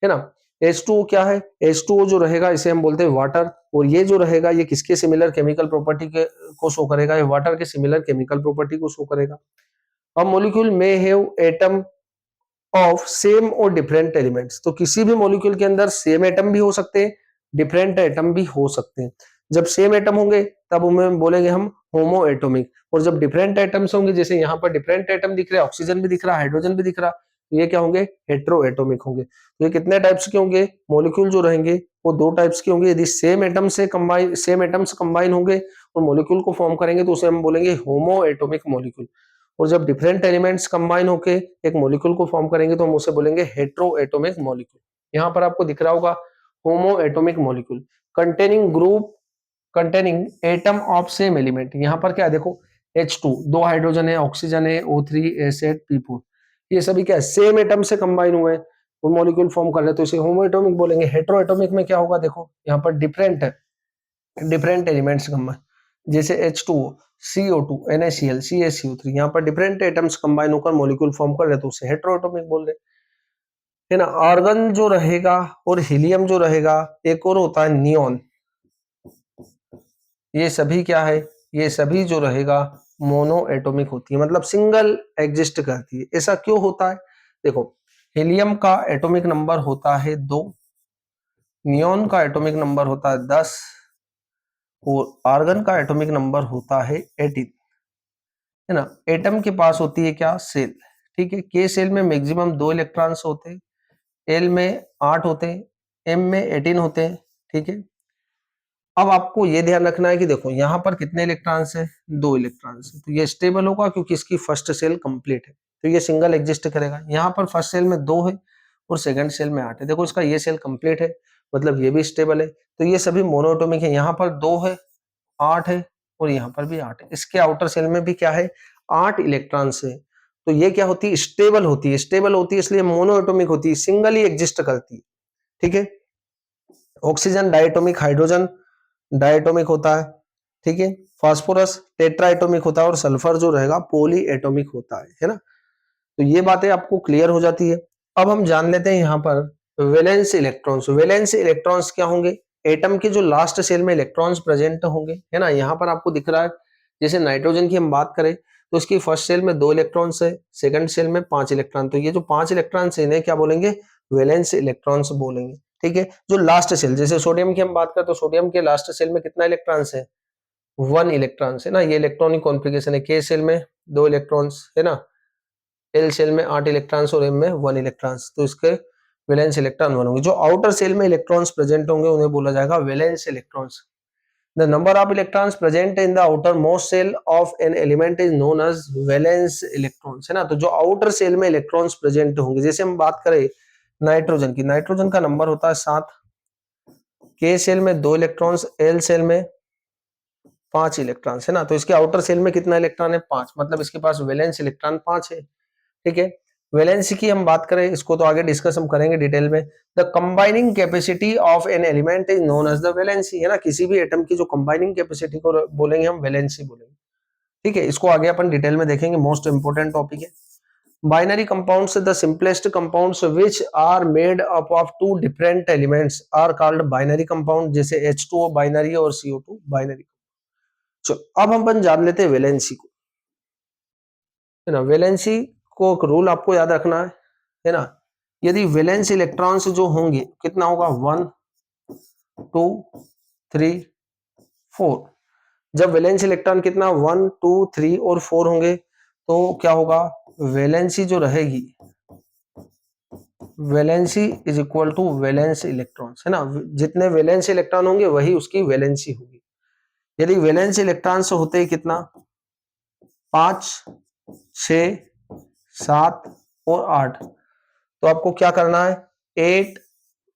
है ना। H2O क्या है, H2O जो रहेगा इसे हम बोलते हैं वाटर, और ये जो रहेगा ये किसके सिमिलर केमिकल प्रॉपर्टी के को शो करेगा, ये वाटर के सिमिलर केमिकल प्रॉपर्टी को शो करेगा। अब मॉलिक्यूल में हैव एटम ऑफ सेम और डिफरेंट एलिमेंट्स, तो किसी भी मॉलिक्यूल के अंदर सेम एटम भी हो सकते हैं, डिफरेंट एटम भी हो सकते हैं। जब सेम एटम होंगे तब उन्हें बोलेंगे हम होमो एटॉमिक, और जब डिफरेंट एटम्स होंगे, जैसे यहाँ पर डिफरेंट एटम दिख रहे हैं, ऑक्सीजन भी दिख रहा है, हाइड्रोजन भी दिख रहा है, तो ये क्या होंगे, हेट्रो एटॉमिक होंगे। तो ये कितने टाइप्स के होंगे, मॉलिक्यूल जो रहेंगे वो 2 टाइप्स के होंगे। यदि सेम एटम्स कंबाइन होंगे और मॉलिक्यूल को फॉर्म करेंगे तो उसे हम बोलेंगे होमो एटॉमिक मॉलिक्यूल, और जब डिफरेंट एलिमेंट्स कंबाइन होके एक मॉलिक्यूल को फॉर्म करेंगे तो हम उसे बोलेंगे हेट्रो एटॉमिक मॉलिक्यूल। यहाँ पर आपको दिख रहा होगा होमो atomic molecule containing atom of same element. यहाँ पर क्या है देखो, H2 2 हाइड्रोजन है, ऑक्सीजन है, O3 एसिड P4, ये सभी क्या है, सेम एटम से कंबाइन हुए हैं वो मॉलिक्यूल फॉर्म कर रहे हैं, तो इसे होमो एटॉमिक बोलेंगे। हेट्रो एटॉमिक में क्या होगा, देखो यहाँ पर डिफरेंट एलिमेंट्स कंबाइन, जैसे H2O, CO2, NaCl, CaCO3, यहाँ पर डिफरेंट एटम्स कंबाइन होकर मॉलिक्यूल फॉर्म कर रहे हैं तो उसे हेट्रो एटॉमिक बोल रहे हैं, है ना। आर्गन जो रहेगा और हीलियम जो रहेगा, एक और होता है नियोन, ये सभी क्या है, ये सभी जो रहेगा मोनो एटॉमिक होती है, मतलब सिंगल एग्जिस्ट करती है। ऐसा क्यों होता है, देखो हीलियम का एटॉमिक नंबर होता है 2, नियोन का एटॉमिक नंबर होता है 10 और आर्गन का एटॉमिक नंबर होता है 18, है ना। एटम के पास होती है क्या, सेल, ठीक है। के सेल में मैक्सिमम 2 इलेक्ट्रॉन्स होते हैं, एल में 8 होते हैं, एम में 18 होते हैं, ठीक है। अब आपको ये ध्यान रखना है कि देखो यहाँ पर कितने इलेक्ट्रॉन्स है, 2 इलेक्ट्रॉन्स है, तो ये स्टेबल होगा क्योंकि इसकी फर्स्ट सेल कंप्लीट है, तो ये सिंगल एग्जिस्ट करेगा। यहाँ पर फर्स्ट सेल में 2 है और सेकंड सेल में 8 है, देखो इसका ये सेल कंप्लीट है, मतलब ये भी स्टेबल है, तो ये सभी मोनोएटॉमिक है। यहाँ पर 2 है, 8 है और यहाँ पर भी 8 है, इसके आउटर सेल में भी क्या है, 8 इलेक्ट्रॉन्स है, तो ये क्या होती है, स्टेबल होती है। स्टेबल होती है इसलिए मोनोएटॉमिक होती है, सिंगल ही एग्जिस्ट करती है, ठीक है। ऑक्सीजन डायटोमिक, हाइड्रोजन डायटोमिक होता है, ठीक है। फास्फोरस टेट्राएटोमिक होता है और सल्फर जो रहेगा पॉली एटोमिक होता है ना। तो ये बातें आपको क्लियर हो जाती है। अब हम जान लेते हैं यहाँ पर वैलेंस इलेक्ट्रॉन्स। वैलेंस इलेक्ट्रॉन्स क्या होंगे, एटम के जो लास्ट सेल में इलेक्ट्रॉन्स प्रेजेंट होंगे, है ना। यहाँ पर आपको दिख रहा है, जैसे नाइट्रोजन की हम बात करें तो इसकी फर्स्ट सेल में 2 इलेक्ट्रॉन्स है, सेकंड सेल में 5 इलेक्ट्रॉन, तो ये जो 5 इलेक्ट्रॉन्स है इन्हें क्या बोलेंगे, वैलेंस इलेक्ट्रॉन्स बोलेंगे, ठीक है। जो लास्ट सेल, जैसे सोडियम की हम बात करें तो सोडियम के लास्ट सेल में कितना इलेक्ट्रॉन्स है, 1 इलेक्ट्रॉन्स है ना, ये इलेक्ट्रॉनिक कॉन्फ़िगरेशन है। K सेल में 2 इलेक्ट्रॉन्स है ना, L सेल में 8 इलेक्ट्रॉन्स और M में 1 इलेक्ट्रॉन्स, तो इसके वैलेंस इलेक्ट्रॉन 1 होंगे। जो आउटर सेल में इलेक्ट्रॉन्स प्रेजेंट होंगे उन्हें बोला जाएगा valence electrons. The number of electrons present in the outer most shell of an element is known as valence electrons, है ना। तो जो आउटर सेल में इलेक्ट्रॉन्स प्रेजेंट होंगे, जैसे हम बात करें नाइट्रोजन की, नाइट्रोजन का नंबर होता है 7, K सेल में 2 इलेक्ट्रॉन्स, L सेल में 5 इलेक्ट्रॉन्स, है ना। तो इसके आउटर सेल में कितना इलेक्ट्रॉन है? 5, मतलब इसके पास वैलेंस इलेक्ट्रॉन 5 है। ठीक है, वैलेंसी की हम बात करें, इसको तो आगे डिस्कस हम करेंगे डिटेल में। The combining capacity of an element is known as the valency, है ना। किसी भी एटम की जो कंबाइनिंग कैपेसिटी को बोलेंगे हम वैलेंसी बोलेंगे। ठीक है, इसको आगे अपन डिटेल में देखेंगे, मोस्ट इंपोर्टेंट टॉपिक है। Binary compounds, the simplest compounds which are made up of two different elements are called binary compound, जैसे H2O बाइनरी और CO2 बाइनरी। चलो अब हम अपन जान लेते हैं वैलेंसी को, है ना। वैलेंसी को एक रूल आपको याद रखना है ना। यदि वैलेंस इलेक्ट्रॉन्स जो होंगे कितना होगा? 1 2 3 4। जब वैलेंस इलेक्ट्रॉन कितना 1 2 3 और 4 होंगे तो क्या होगा? वैलेंसी जो रहेगी, valency is equal to valence electrons, है ना। जितने वैलेंस इलेक्ट्रॉन होंगे वही उसकी वैलेंसी होगी। यदि वैलेंस इलेक्ट्रॉन्स होते हैं कितना? 5 6 7 और 8, तो आपको क्या करना है? 8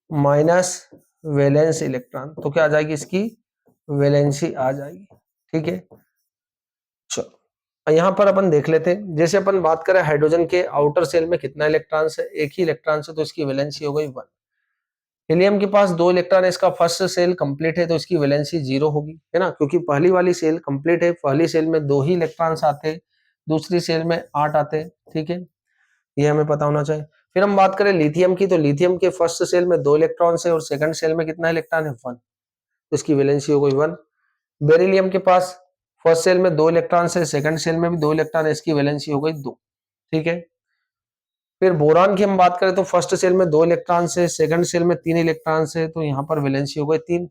माइनस वैलेंस इलेक्ट्रॉन, तो क्या आ जाएगी? इसकी वैलेंसी आ जाएगी। ठीक है, चलो यहाँ पर अपन देख लेते हैं। जैसे अपन बात करें हाइड्रोजन के आउटर सेल में कितना इलेक्ट्रॉन्स है? एक ही इलेक्ट्रॉन है, तो इसकी वैलेंसी हो गई 1। हीलियम के पास 2 इलेक्ट्रॉन है, इसका फर्स्ट सेल कंप्लीट है, तो इसकी वैलेंसी 0 होगी, है ना, क्योंकि पहली वाली सेल कंप्लीट है। पहली सेल में 2 ही इलेक्ट्रॉन्स आते हैं, दूसरी सेल में 8 आते हैं। ठीक है, ये हमें पता होना चाहिए। फिर हम बात करें लिथियम की, तो लिथियम के फर्स्ट सेल में 2 इलेक्ट्रॉन्स है और सेकंड सेल में कितना इलेक्ट्रॉन है? 1, तो इसकी वैलेंसी हो गई 1। बेरिलियम के पास फर्स्ट सेल में 2 इलेक्ट्रॉन्स है, सेकंड सेल में भी 2 इलेक्ट्रॉन है, इसकी वैलेंसी हो गई 2। ठीक है, फिर बोरान की हम बात करें तो फर्स्ट सेल में 2 इलेक्ट्रॉन्स है, सेकंड सेल में 3 इलेक्ट्रॉन्स है, तो यहाँ पर वैलेंसी हो गई 3।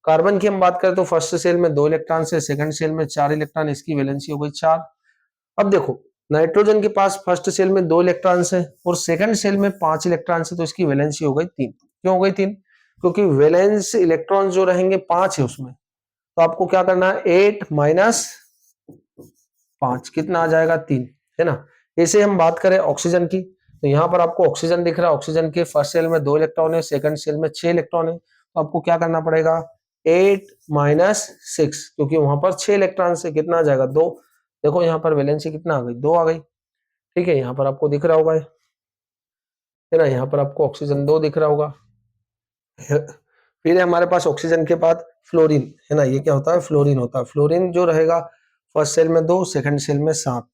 कार्बन की हम बात करें तो फर्स्ट सेल में 2 इलेक्ट्रॉन्स है, सेकंड सेल में 4 इलेक्ट्रॉन, इसकी वैलेंसी हो गई 4। अब देखो नाइट्रोजन के पास फर्स्ट सेल में 2 इलेक्ट्रॉन्स है और सेकंड सेल में 5 इलेक्ट्रॉन्स है, तो इसकी वैलेंसी हो गई 3। क्यों हो गई 3? क्योंकि वैलेंस इलेक्ट्रॉन जो रहेंगे 5 है उसमें, तो आपको क्या करना है? 8 माइनस 5 कितना आ जाएगा? 3, है ना। ऐसे हम बात करें ऑक्सीजन की, तो यहाँ पर आपको ऑक्सीजन दिख रहा है। ऑक्सीजन के फर्स्ट सेल में 2 इलेक्ट्रॉन है, सेकंड सेल में 6 इलेक्ट्रॉन है, तो आपको क्या करना पड़ेगा? 8 माइनस 6, क्योंकि वहां पर 6 इलेक्ट्रॉन से कितना आ जाएगा? 2। देखो यहाँ पर वैलेंसी कितना आ गई? 2 आ गई। ठीक है, यहाँ पर आपको दिख रहा होगा, है ना, यहाँ पर आपको ऑक्सीजन 2 दिख रहा होगा। फिर है हमारे पास ऑक्सीजन के बाद फ्लोरीन, है ना। ये क्या होता है? फ्लोरीन होता है। फ्लोरीन जो रहेगा फर्स्ट सेल में 2, सेकंड सेल में 7।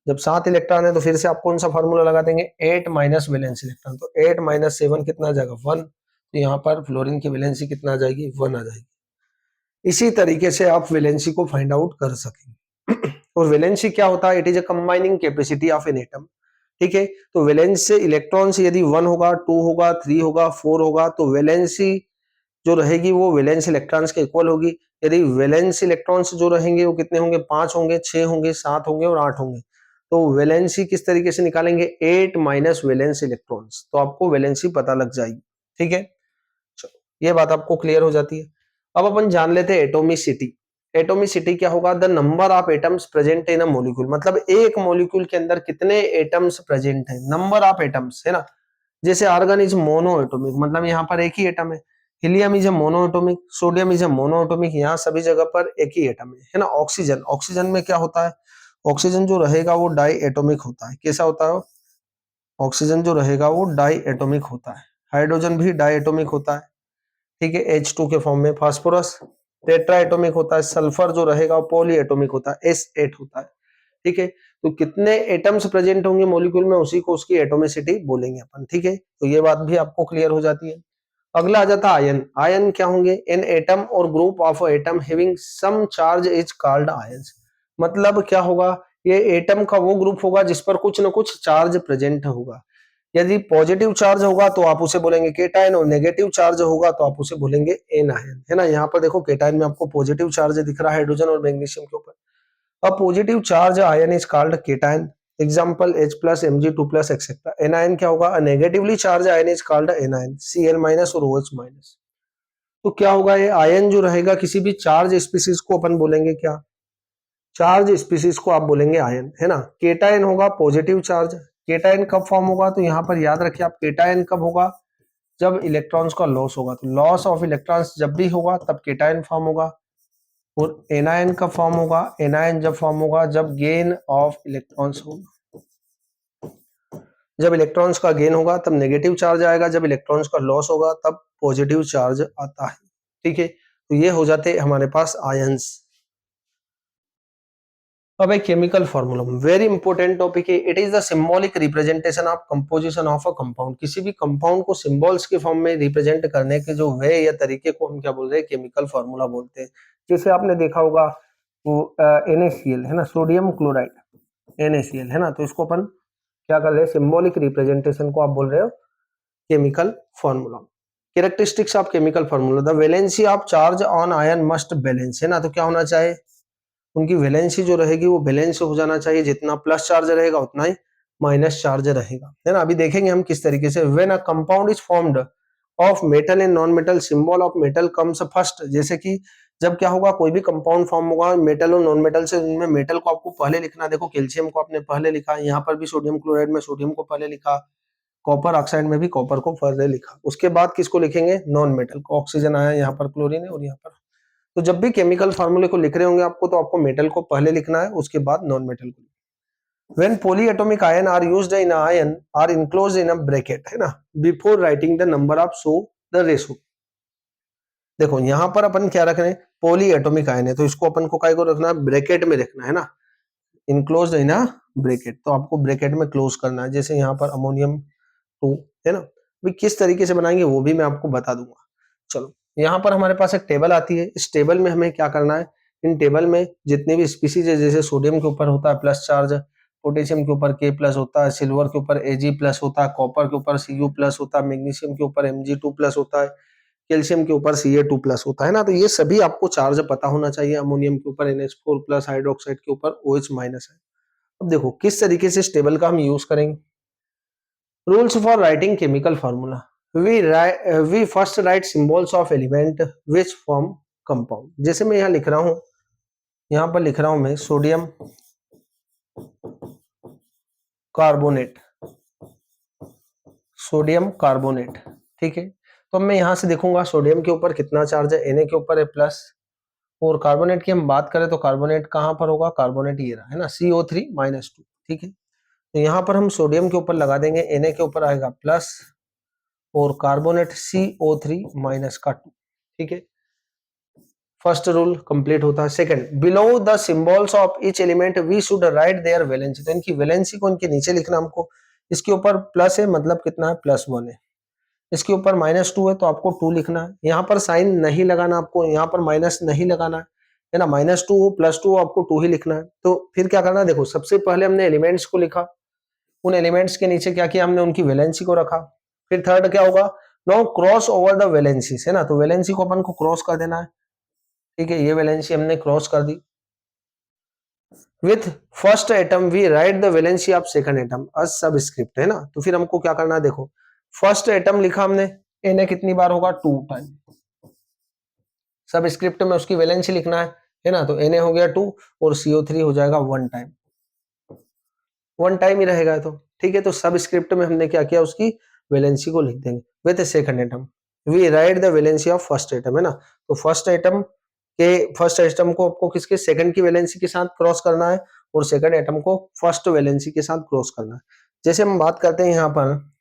जब 7 इलेक्ट्रॉन है तो फिर से आप कौन सा फार्मूला लगा देंगे? 8 माइनस वैलेंस इलेक्ट्रॉन, तो 8 माइनस 7 कितना आ जाएगा? 1। तो यहाँ पर फ्लोरीन की वैलेंसी कितना आ जाएगी? 1 आ जाएगी। इसी तरीके से आप वैलेंसी को फाइंड आउट कर सकेंगे। और वैलेंसी क्या होता है? It is a combining capacity of an atom. ठीक है, तो वैलेंस से इलेक्ट्रॉन्स यदि 1 होगा, 2 होगा, 3 होगा, 4 होगा, तो वैलेंसी जो रहेगी वो वैलेंस इलेक्ट्रॉन्स के इक्वल होगी। यदि वैलेंस इलेक्ट्रॉन्स जो रहेंगे वो कितने होंगे? 5 होंगे, 6 होंगे, 7 होंगे और 8 होंगे। तो वैलेंसी किस तरीके से निकालेंगे? 8 माइनस वैलेंस इलेक्ट्रॉन्स, तो आपको वैलेंसी पता लग जाएगी। ठीक है, चलो ये बात आपको क्लियर हो जाती है। अब अपन जान लेते हैं एटोमिसिटी। एटोमिसिटी क्या होगा? The number of atoms present in a molecule, मतलब एक मॉलिक्यूल के अंदर कितने एटम्स प्रेजेंट है, नंबर ऑफ एटम्स, है ना। जैसे आर्गन इज मोनो एटोमिक, मतलब यहाँ पर एक ही एटम है। Helium is a mono atomic, sodium is a mono atomic, यहाँ सभी जगह पर एक ही एटम है ना। ऑक्सीजन, ऑक्सीजन में क्या होता है? ऑक्सीजन जो रहेगा वो डाई एटोमिक होता है। कैसा होता है? ऑक्सीजन जो रहेगा वो डाई एटोमिक होता है। हाइड्रोजन भी डाई एटोमिक होता है। ठीक है, H2 के फॉर्म में। फास्फोरस टेट्रा एटोमिक होता है। सल्फर जो रहेगा वो पॉली एटोमिक होता है, S8 होता है। ठीक है, तो कितने एटम्स प्रेजेंट होंगे मॉलिक्यूल में, उसी को उसकी एटोमिसिटी बोलेंगे अपन। ठीक है, तो ये बात भी आपको क्लियर हो जाती है। अगला आ जाता है आयन। आयन क्या होंगे? एन एटम और group of atom having some charge is called ions, मतलब क्या होगा? ये एटम का वो ग्रुप होगा जिस पर कुछ ना कुछ चार्ज प्रेजेंट होगा। यदि पॉजिटिव चार्ज होगा तो आप उसे बोलेंगे केटायन, और नेगेटिव चार्ज होगा तो आप उसे बोलेंगे एनायन, है ना। यहाँ पर देखो केटायन में आपको पॉजिटिव चार्ज दिख रहा है हाइड्रोजन और मैग्नीशियम के ऊपर। अब positive charge ion is called cation, example H+ Mg2+ etcetera. Anion क्या होगा, negatively charge ion is called anion, Cl- और OH-। तो क्या होगा, ये आयन जो रहेगा किसी भी चार्ज स्पीसीज को अपन बोलेंगे क्या, चार्ज स्पीसीज को आप बोलेंगे आयन, है ना। केटायन होगा पॉजिटिव चार्ज। केटायन कब फॉर्म होगा, तो यहाँ पर याद रखिए आप, केटायन कब होगा, जब इलेक्ट्रॉन्स का लॉस होगा। तो लॉस ऑफ इलेक्ट्रॉन्स जब भी होगा तब केटायन फॉर्म होगा। और एनायन कब फॉर्म होगा, एनायन जब फॉर्म होगा जब गेन ऑफ इलेक्ट्रॉन्स होगा। जब इलेक्ट्रॉन्स का गेन होगा तब नेगेटिव चार्ज आएगा, जब इलेक्ट्रॉन्स का लॉस होगा तब पॉजिटिव चार्ज आता है, ठीक है। तो ये हो जाते हमारे पास आयंस। अब एक chemical formula, very important topic है। It is the symbolic representation of composition of a compound. किसी भी कंपाउंड को सिंबल्स के फॉर्म में रिप्रेजेंट करने के जो वे या तरीके को हम क्या बोल रहे हैं, केमिकल फॉर्मूला बोलते हैं। जैसे आपने देखा होगा वो NaCl है ना, सोडियम क्लोराइड NaCl है ना, तो इसको अपन क्या कर रहे हैं, सिंबॉलिक रिप्रेजेंटेशन को आप बोल रहे हो chemical formula. Characteristics of chemical formula, the valency of charge on ion must balance, है ना। तो क्या होना चाहिए, उनकी वैलेंसी जो रहेगी वो बैलेंस हो जाना चाहिए, जितना प्लस चार्ज रहेगा उतना ही माइनस चार्ज रहेगा, है ना। अभी देखेंगे हम किस तरीके से। When a compound is formed of metal and non metal, symbol of metal comes first. जैसे कि जब क्या होगा, कोई भी कंपाउंड फॉर्म होगा मेटल और नॉन मेटल से, उनमें मेटल को आपको पहले लिखना। देखो कैल्शियम को आपने पहले लिखा, यहाँ पर भी सोडियम क्लोराइड में सोडियम को पहले लिखा, कॉपर ऑक्साइड में भी कॉपर को पहले लिखा। उसके बाद किसको लिखेंगे, नॉन मेटल को। ऑक्सीजन आया, यहाँ पर क्लोरीन है और यहाँ पर। तो जब भी केमिकल फार्मूले को लिख रहे होंगे आपको, तो आपको मेटल को पहले लिखना है, उसके बाद नॉन मेटल को। When polyatomic ion are used in a ion are enclosed in a bracket, है ना, before writing the number of show the ratio। देखो यहाँ पर अपन क्या रख रहे हैं, पॉलीएटॉमिक आयन है, तो इसको अपन को काय को रखना है, ब्रैकेट में रखना है ना, इनक्लोज इन अ ब्रैकेट। तो आपको ब्रैकेट में क्लोज करना है। जैसे यहाँ पर अमोनियम 2 है ना, भी किस तरीके से बनाएंगे वो भी मैं आपको बता दूंगा। चलो यहाँ पर हमारे पास एक टेबल आती है, इस टेबल में हमें क्या करना है, इन टेबल में जितने भी स्पीसीज है, जैसे सोडियम के ऊपर होता है प्लस चार्ज, पोटेशियम के ऊपर K+ होता है, सिल्वर के ऊपर Ag+ होता है, कॉपर के ऊपर Cu+ होता है, मैग्नीशियम के ऊपर Mg2+ होता है, कैल्शियम के ऊपर Ca2+ होता है ना। तो ये सभी आपको चार्ज पता होना चाहिए। अमोनियम के ऊपर NH4+, हाइड्रोक्साइड के ऊपर OH- है। अब देखो किस तरीके से इस टेबल का हम यूज करेंगे। Rules for writing chemical formula, we first write symbols of element which form compound. जैसे मैं यहाँ लिख रहा हूँ, यहाँ पर लिख रहा हूं मैं सोडियम कार्बोनेट, सोडियम कार्बोनेट, ठीक है। तो मैं यहां से देखूंगा सोडियम के ऊपर कितना चार्ज है, Na के ऊपर है प्लस, और कार्बोनेट की हम बात करें तो कार्बोनेट कहां पर होगा, कार्बोनेट ये रहा है ना, CO3-2, ठीक है। तो यहाँ पर हम सोडियम के ऊपर लगा देंगे, Na के ऊपर आएगा प्लस और कार्बोनेट CO3-2, ठीक है। फर्स्ट रूल कंप्लीट होता है। Second, below the symbols of each element we should write their valency. तो इनकी वैलेंसी को इनके नीचे लिखना हमको। इसके ऊपर प्लस है मतलब कितना है, +1 है। इसके ऊपर -2 है तो आपको 2 लिखना है। यहाँ पर साइन नहीं लगाना आपको, यहाँ पर माइनस नहीं लगाना है ना, -2 हो +2 हो आपको 2 ही लिखना है। तो फिर क्या करना है, देखो सबसे पहले हमने एलिमेंट्स को लिखा, उन एलिमेंट्स के नीचे क्या किया हमने, उनकी वैलेंसी को रखा। फिर थर्ड क्या होगा, now cross over the valencies, है ना। तो वैलेंसी को अपन को क्रॉस कर देना है, ठीक है। ये वैलेंसी हमने क्रॉस कर दी। With first atom we write the valency of second atom as subscript, है ना। तो फिर हमको क्या करना है, देखो फर्स्ट एटम लिखा हमने, Na कितनी बार होगा, 2 टाइम। सबस्क्रिप्ट में उसकी वैलेंसी लिखना है ना। तो Na हो गया 2 और CO3 हो जाएगा 1 टाइम, 1 टाइम ही रहेगा तो, ठीक है। तो सबस्क्रिप्ट में हमने क्या किया, उसकी वैलेंसी को लिख देंगे। With second atom we write the valency of first atom, है ना। तो फर्स्ट एटम को आपको किसके, सेकंड की वैलेंसी के साथ क्रॉस करना है, और सेकंड एटम को फर्स्ट वैलेंसी के साथ क्रॉस करना है। जैसे हम बात करते हैं यहाँ पर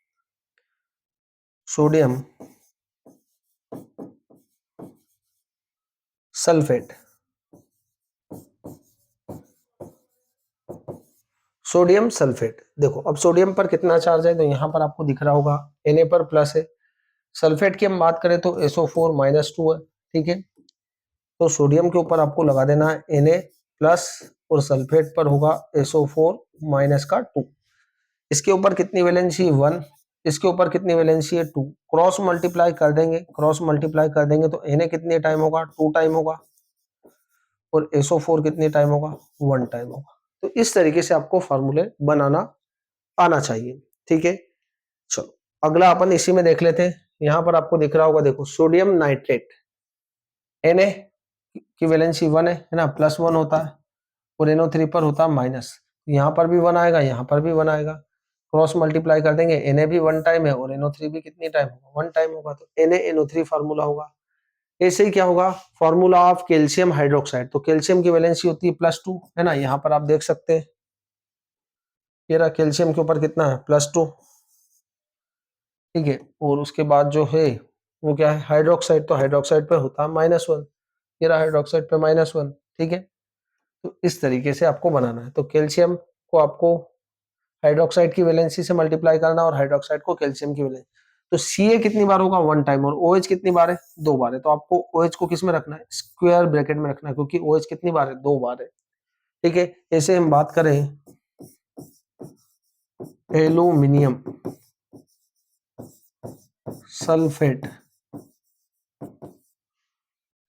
सोडियम सल्फेट, सोडियम सल्फेट, देखो अब सोडियम पर कितना चार्ज है, तो यहाँ पर आपको दिख रहा होगा Na पर प्लस है। सल्फेट की हम बात करें तो SO4-2 है, ठीक है। तो सोडियम के ऊपर आपको लगा देना है Na प्लस, और सल्फेट पर होगा SO4-2। इसके ऊपर कितनी वैलेंसी, 1, इसके ऊपर कितनी वैलेंसी है 2, क्रॉस मल्टीप्लाई कर देंगे, तो Na कितने टाइम होगा 2 टाइम होगा, और SO4 कितने टाइम होगा 1 टाइम होगा। तो इस तरीके से आपको फार्मूले बनाना आना चाहिए, ठीक है। चलो अगला अपन इसी में देख लेते हैं। यहां पर आपको दिख रहा होगा, देखो सोडियम नाइट्रेट, Na की वैलेंसी 1 है ना, +1 होता है, और NO3 पर होता है माइनस। यहाँ पर भी 1 आएगा, यहाँ पर भी 1 आएगा, क्रॉस मल्टीप्लाई कर देंगे, Na भी 1 टाइम है और NO3 भी कितनी टाइम होगा 1 टाइम होगा, तो NaNO3 फार्मूला होगा। ऐसे ही क्या होगा, फार्मूला ऑफ कैल्शियम हाइड्रोक्साइड, तो कैल्शियम की वैलेंसी होती है +2 है ना, यहाँ पर आप देख सकते हैं, ये रहा कैल्शियम के ऊपर कितना है +2, ठीक है। और उसके बाद जो है वो क्या है हाइड्रोक्साइड, तो हाइड्रोक्साइड पे होता है -1, ये रहा हाइड्रोक्साइड पे -1, ठीक है। तो इस तरीके से आपको बनाना है, तो कैल्शियम को आपको हाइड्रोक्साइड की वैलेंसी से मल्टीप्लाई करना और हाइड्रोक्साइड को कैल्शियम की वैलेंसी, तो Ca कितनी बार होगा 1 टाइम, और OH कितनी बार है 2 बार है, तो आपको OH को किस में रखना है स्क्वायर ब्रैकेट में रखना है, क्योंकि OH कितनी बार है 2 बार है, ठीक है। ऐसे हम बात करें एल्यूमिनियम सल्फेट,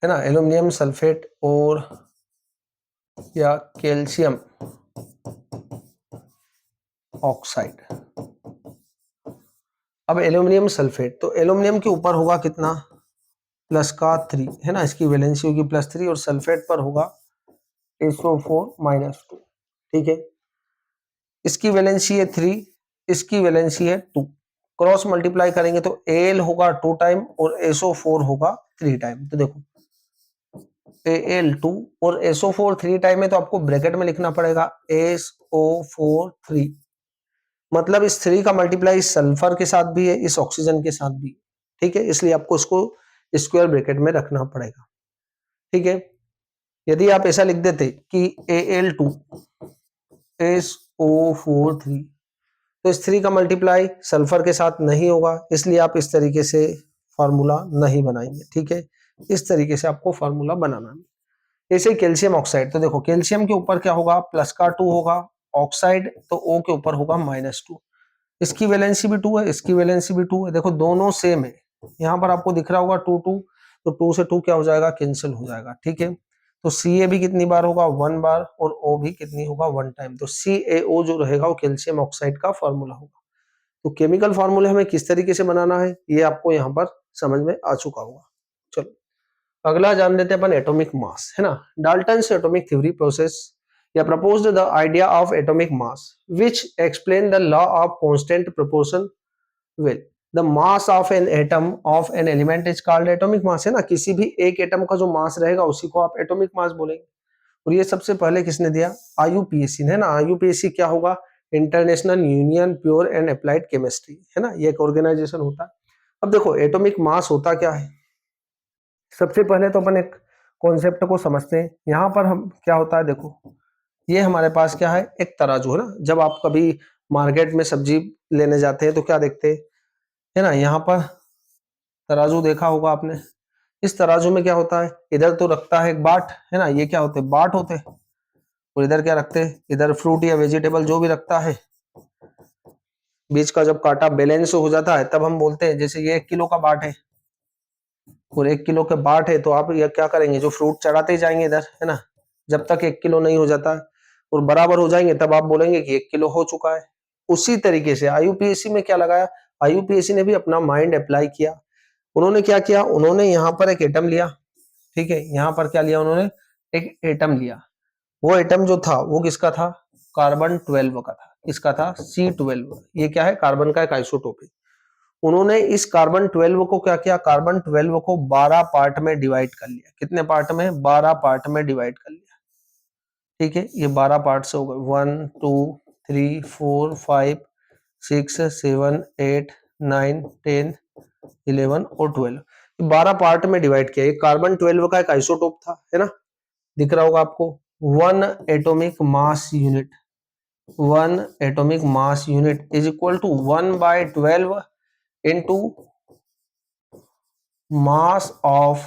है ना, एल्यूमिनियम सल्फेट और या कैल्शियम ऑक्साइड। अब एल्यूमिनियम सल्फेट, तो एल्यूमिनियम के ऊपर होगा कितना +3 है ना, इसकी वैलेंसी होगी +3, और सल्फेट पर होगा SO4 -2, ठीक है। इसकी वैलेंसी है 3, इसकी वैलेंसी है 2, क्रॉस मल्टीप्लाई करेंगे तो Al होगा 2 टाइम और SO4 होगा 3 टाइम, तो देखो Al2 और SO4 3 टाइम है, तो आपको ब्रैकेट में लिखना पड़ेगा SO4 3, मतलब इस 3 का मल्टीप्लाई सल्फर के साथ भी है, इस ऑक्सीजन के साथ भी, ठीक है, इसलिए आपको इसको स्क्वायर ब्रैकेट में रखना पड़ेगा, ठीक है। यदि आप ऐसा लिख देते कि Al2 SO4 3, तो इस 3 का मल्टीप्लाई सल्फर के साथ नहीं होगा, इसलिए आप इस तरीके से फार्मूला नहीं बनाएंगे, ठीक है। इस तरीके से आपको फार्मूला बनाना है। ऐसे कैल्शियम ऑक्साइड, तो देखो कैल्शियम के ऊपर क्या होगा +2 होगा, ऑक्साइड तो O के ऊपर होगा -2, इसकी वैलेंसी भी 2 है, इसकी वैलेंसी भी 2 है, देखो दोनों सेम है, यहाँ पर आपको दिख रहा होगा 2 2, तो 2 से 2 क्या हो जाएगा कैंसिल हो जाएगा, ठीक है। तो Ca भी कितनी बार होगा 1 बार, और O भी कितनी होगा 1 टाइम, तो CaO जो रहेगा वो कैल्शियम ऑक्साइड का फॉर्मूला होगा। तो केमिकल फॉर्मूले हमें किस तरीके से बनाना है ये आपको यहाँ पर समझ में आ चुका होगा। चलो अगला जान लेते हैं अपन एटॉमिक मास, है ना। डाल्टन्स एटॉमिक थ्योरी प्रोसेस या proposed the idea of atomic mass which explain the law of constant proportion will the mass of an atom of an element is called atomic mass, है ना, किसी भी एक atom का जो मास रहेगा उसी को आप एटॉमिक मास बोलेंगे। और ये सबसे पहले किसने दिया IUPAC ने, है ना। IUPAC क्या होगा international union pure and applied chemistry, है ना, ये एक ऑर्गेनाइजेशन होता है। अब देखो एटॉमिक मास होता क्या है, सबसे पहले तो अपन एक कॉन्सेप्ट को समझते हैं। यहाँ पर हम क्या होता है, देखो ये हमारे पास क्या है एक तराजू, है ना। जब आप कभी मार्केट में सब्जी लेने जाते हैं तो क्या देखते हैं, है ना, यहाँ पर तराजू देखा होगा आपने। इस तराजू में क्या होता है, इधर तो रखता है एक बाट, है ना, ये क्या होते हैं बाट होते हैं, और इधर क्या रखते हैं, इधर फ्रूट या वेजिटेबल जो भी रखता है, बीच का जब कांटा बैलेंस हो जाता है तब हम बोलते हैं, जैसे ये 1 किलो का बाट है और 1 किलो के बाट है, तो आप ये क्या करेंगे जो फ्रूट चढ़ाते ही जाएंगे इधर, है ना, जब तक 1 किलो नहीं हो जाता और बराबर हो जाएंगे तब आप बोलेंगे कि 1 किलो हो चुका है। उसी तरीके से IUPAC में क्या लगाया, IUPAC ने भी अपना माइंड अप्लाई किया। उन्होंने क्या किया, उन्होंने यहाँ पर एक एटम लिया, ठीक है, यहाँ पर क्या लिया उन्होंने एक एटम लिया। वो एटम जो था वो किसका था, कार्बन 12 का था, किसका था C12, ये क्या है कार्बन का एक आइसोटोप है। उन्होंने इस कार्बन 12 को क्या किया, कार्बन 12 को 12 पार्ट में डिवाइड कर लिया, कितने पार्ट में 12 पार्ट में डिवाइड कर लिया, ठीक है। ये 12 पार्ट से हो गए 1 2 3 4 5 6 7 8 9 10 11 और 12, 12 पार्ट में डिवाइड किया। ये कार्बन 12 का एक आइसोटोप था, है ना, दिख रहा होगा आपको। 1 atomic mass unit, 1 atomic mass unit is equal to 1/12 into mass of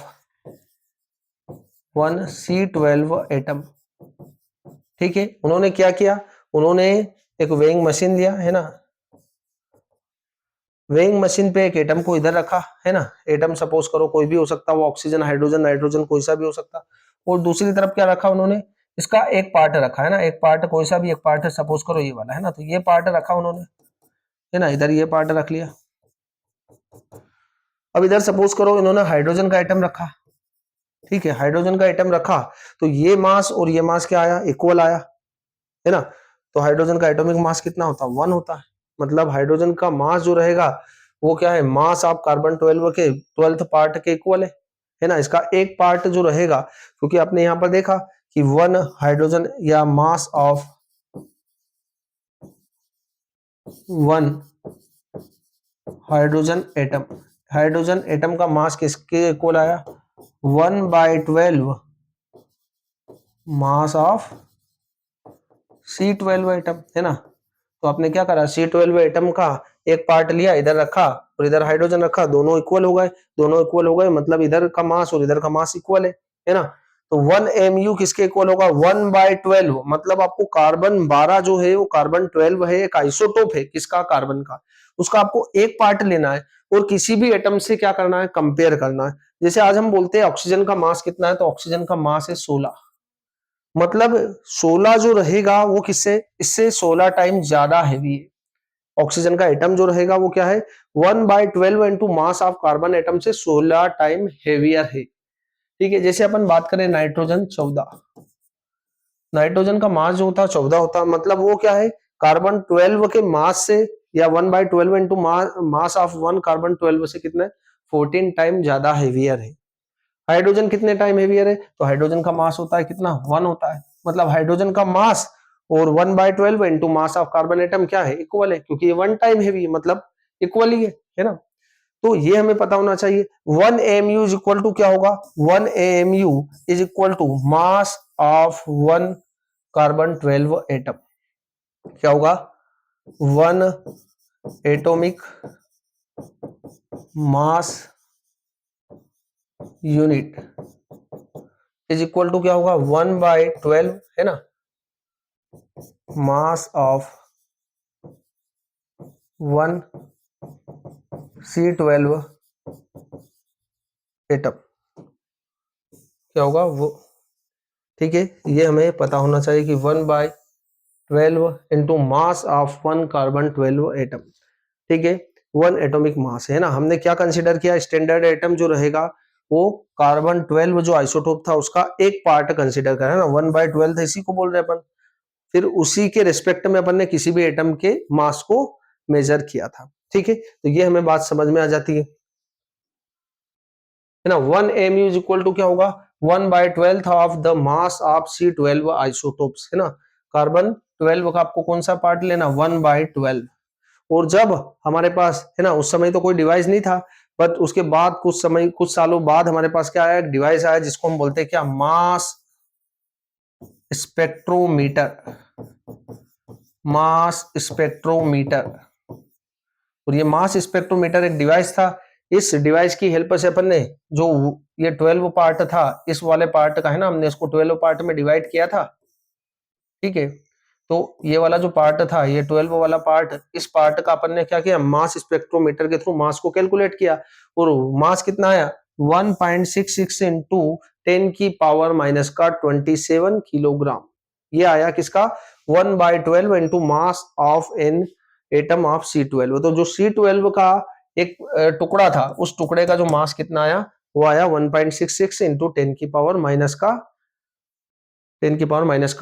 1 C12 atom, ठीक है। उन्होंने क्या किया, उन्होंने एक वेइंग मशीन लिया, है ना, वेइंग मशीन पे एक एटम को इधर रखा है ना, एटम सपोज करो कोई भी हो सकता है, वो ऑक्सीजन, हाइड्रोजन, नाइट्रोजन कोई सा भी हो सकता, और दूसरी तरफ क्या रखा उन्होंने, इसका एक पार्ट रखा है ना, एक पार्ट कोई सा भी एक पार्ट है, सपोज करो ये वाला है ना, तो ये पार्ट रखा उन्होंने है ना, इधर ये पार्ट रख लिया। अब इधर सपोज करो इन्होंने हाइड्रोजन का एटम रखा, ठीक है, हाइड्रोजन का एटम रखा, तो ये मास और ये मास क्या आया, इक्वल आया है ना। तो हाइड्रोजन का एटॉमिक मास कितना होता है, 1 होता है, मतलब हाइड्रोजन का मास जो रहेगा वो क्या है, मास ऑफ कार्बन 12 के 12th पार्ट के इक्वल है ना। इसका एक पार्ट जो रहेगा, क्योंकि आपने यहां पर देखा कि 1 हाइड्रोजन या मास ऑफ 1 हाइड्रोजन एटम का मास किसके इक्वल आया, 1/12 मास ऑफ C12 एटम है ना। तो आपने क्या करा, C12 एटम का एक पार्ट लिया, इधर रखा और इधर हाइड्रोजन रखा, दोनों इक्वल हो गए, दोनों इक्वल हो गए, मतलब इधर का मास और इधर का मास इक्वल है ना। तो 1 mu किसके इक्वल होगा, 1/12, मतलब आपको कार्बन 12 जो है वो कार्बन 12 है, एक आइसोटोप है किसका, कार्बन का, उसका आपको एक पार्ट लेना है और किसी भी एटम से क्या करना है, कंपेयर करना है। जैसे आज हम बोलते हैं ऑक्सीजन का मास कितना है, तो ऑक्सीजन का मास है 16, मतलब 16 जो रहेगा वो किससे, इससे 16 टाइम ज्यादा हैवी है। ऑक्सीजन का एटम जो रहेगा वो क्या है, 1/12 into mass of carbon atom से 16 टाइम हेवियर है, ठीक है। जैसे अपन बात करें नाइट्रोजन 14, नाइट्रोजन का मास जो होता है 14 होता है, मतलब वो क्या है, कार्बन 12 के मास से, या 1/12 इंटू मास ऑफ 1 कार्बन 12 से कितना है, 14 टाइम ज्यादा हेवियर है। हाइड्रोजन कितने टाइम हेवियर है, तो हाइड्रोजन का मास होता है कितना, 1 होता है, मतलब हाइड्रोजन का मास और 1/12 into mass of carbon atom क्या है, इक्वल है, क्योंकि ये 1 टाइम हेवी है, मतलब इक्वल ही है ना। तो ये हमें पता होना चाहिए। 1 AMU इज इक्वल टू क्या होगा, 1 AMU is equal to mass of 1 carbon 12 atom, क्या होगा, 1 atomic mass unit is equal to क्या होगा, 1/12 है ना, मास ऑफ 1 C12 एटम, क्या होगा वो, ठीक है। ये हमें पता होना चाहिए कि 1/12 into mass of 1 carbon 12 atom, ठीक है, 1 एटॉमिक मास है ना। हमने क्या कंसीडर किया, स्टैंडर्ड एटम जो रहेगा वो कार्बन 12 जो आइसोटोप था उसका एक पार्ट कंसीडर करा ना, 1/12 था, इसी को बोल रहे अपन। फिर उसी के रिस्पेक्ट में अपन ने किसी भी एटम के मास को मेजर किया था, ठीक है। तो ये हमें बात समझ में आ जाती है ना। 1 mu इज इक्वल टू क्या होगा, 1/12 of the mass of C12 isotopes है ना। कार्बन 12 का आपको कौन सा पार्ट लेना, 1/12। और जब हमारे पास है ना, उस समय तो कोई डिवाइस नहीं था, बट उसके बाद कुछ समय, कुछ सालों बाद हमारे पास क्या आया, एक डिवाइस आया जिसको हम बोलते हैं क्या, मास स्पेक्ट्रोमीटर, मास स्पेक्ट्रोमीटर। और ये मास स्पेक्ट्रोमीटर एक डिवाइस था, इस डिवाइस की हेल्प से अपन ने जो ये 12 पार्ट था, इस वाले पार्ट का है ना, हमने इसको 12 पार्ट में डिवाइड किया था, ठीक है। तो ये वाला जो पार्ट था, ये 12 वाला पार्ट, इस पार्ट का अपन ने क्या किया, मास स्पेक्ट्रोमीटर के थ्रू मास को कैलकुलेट किया, और मास कितना आया, 1.66 इंटू 10 की पावर माइनस का 27 किलोग्राम, ये आया किसका, 1/12 into mass of an atom of C12। तो जो C12 का एक टुकड़ा था, उस टुकड़े का जो मास कितना आया, वो आया 1.66 इंटू 10 की पावर माइनस का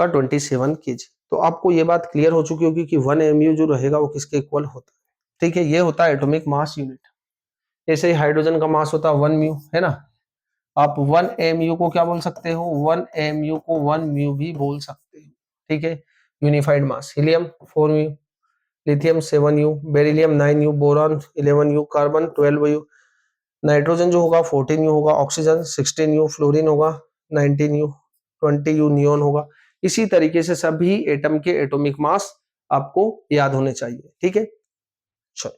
27 kg। तो आपको ये बात क्लियर हो चुकी होगी कि 1 mu जो रहेगा वो किसके इक्वल होता है, ठीक है। ये होता है एटॉमिक मास यूनिट। ऐसे ही हाइड्रोजन का मास होता है 1 म्यू है ना। आप 1 mu को क्या बोल सकते हो, 1 mu को 1 म्यू भी बोल सकते हो, ठीक है। Unified mass, helium 4 mu, lithium 7 you, beryllium 9 you, boron 11 you, carbon 12 you, nitrogen जो होगा 14 यू होगा, ऑक्सीजन 16 यू, फ्लोरीन होगा 19 यू, 20 यू नियोन होगा। इसी तरीके से सभी एटम के एटॉमिक मास आपको याद होने चाहिए, ठीक है। चलो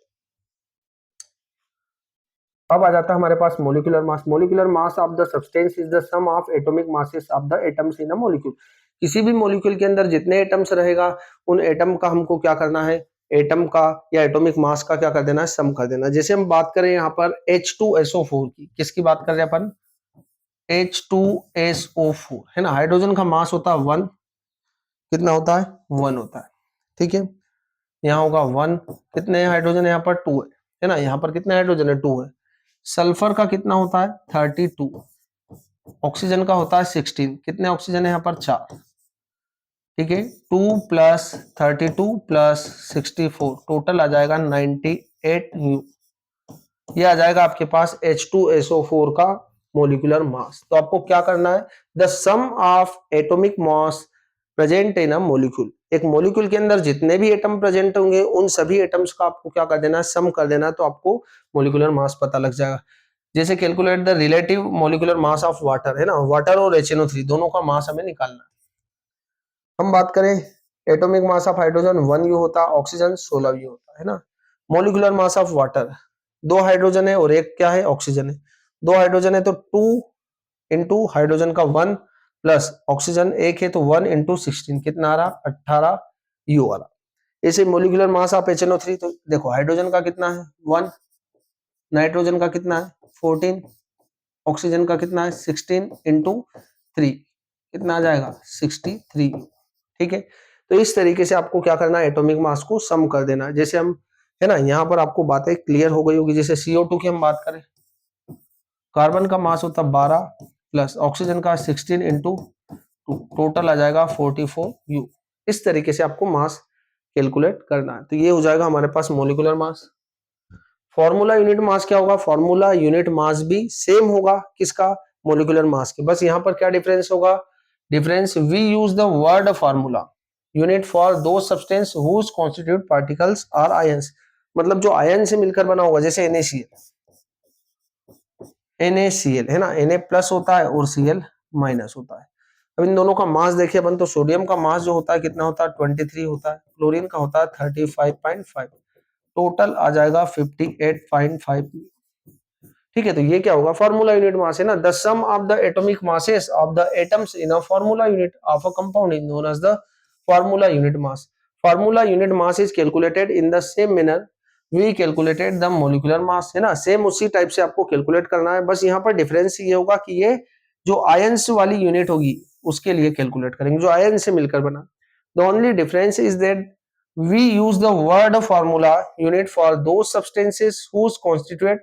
अब आ जाता है हमारे पास molecular mass. Molecular mass of the substance is the sum of atomic masses of the atoms in a molecule. किसी भी मॉलिक्यूल के अंदर जितने एटम्स रहेगा, उन एटम का हमको क्या करना है, एटम का या एटॉमिक मास का क्या कर देना है, सम कर देना। जैसे हम बात करें यहाँ पर H2SO4 की, किसकी बात कर रहे हैं अपन, H2SO4 है ना, हाइड्रोजन का मास होता है 1, कितना होता है, 1 होता है, ठीक है। यहाँ होगा 1, कितने हाइड्रोजन है यहाँ पर, 2 है ना, यहाँ पर कितने हाइड्रोजन है, 2 है। सल्फर का कितना होता है, 32, ऑक्सीजन का होता है 16, कितने ऑक्सीजन है यहाँ पर, 4, ठीक है। 2 प्लस 32 प्लस 64, टोटल आ जाएगा 98 न्यू। ये आ जाएगा आपके पास H2SO4 का मोलिकुलर मास। तो आपको क्या करना है, the sum of atomic mass present in a molecule, एक मोलिक्यूल के अंदर जितने भी एटम प्रेजेंट होंगे उन सभी एटम्स का आपको क्या कर देना है, सम कर देना है, तो आपको मोलिकुलर मास पता लग जाएगा। जैसे calculate the relative molecular mass of water, है ना, वाटर और HNO3 दोनों का मास हमें निकालना है। हम बात करें atomic mass of hydrogen 1U होता है, ऑक्सीजन 16U होता है ना। Molecular mass of water, 2 hydrogen है और एक क्या है, ऑक्सीजन है। 2 हाइड्रोजन है तो 2 इंटू हाइड्रोजन का 1 प्लस ऑक्सीजन एक है तो 1 इंटू 16, कितना आ रहा, 18 यू आ रहा। ऐसे मोलिकुलर मास ऑफ HNO3, तो देखो हाइड्रोजन का कितना है 1, नाइट्रोजन का कितना है 14, ऑक्सीजन का कितना है 16 इंटू 3, कितना आ जाएगा 63, ठीक है। तो इस तरीके से आपको क्या करना है, एटॉमिक मास को सम कर देना है। जैसे हम, है ना, यहाँ पर आपको बातें क्लियर हो गई होगी। जैसे CO2 की हम बात करें, कार्बन का मास होता है 12 प्लस ऑक्सीजन का 16 इंटू, टोटल आ जाएगा 44U। इस तरीके से आपको मास कैलकुलेट करना है। तो ये हो जाएगा हमारे पास molecular mass. Formula unit mass क्या होगा, फॉर्मूला यूनिट मास भी सेम होगा किसका, मोलिकुलर मास के। बस यहाँ पर क्या डिफरेंस होगा, difference, we use the word formula unit for those substance whose constituent particles are ions, मतलब जो आयन से मिलकर बना होगा, जैसे NaCl है ना, Na प्लस होता है और Cl माइनस होता है। अब इन दोनों का मास देखिए अपन, तो सोडियम का मास जो होता है कितना होता है, 23 होता है, क्लोरीन का होता है 35.5, टोटल आ जाएगा 58.5, ठीक है। तो ये क्या होगा, फार्मूला यूनिट मास है ना, the sum of the atomic masses of the atoms in a formula unit of a compound is known as the formula unit mass. Formula unit mass is calculated in the same manner we calculated the molecular mass, है ना, same उसी type से आपको calculate करना है। बस यहाँ पर डिफरेंस ये होगा कि ये जो आयंस वाली यूनिट होगी उसके लिए कैलकुलेट करेंगे, जो आयन से मिलकर बना। The only difference is that we use the word formula unit for those substances whose constituent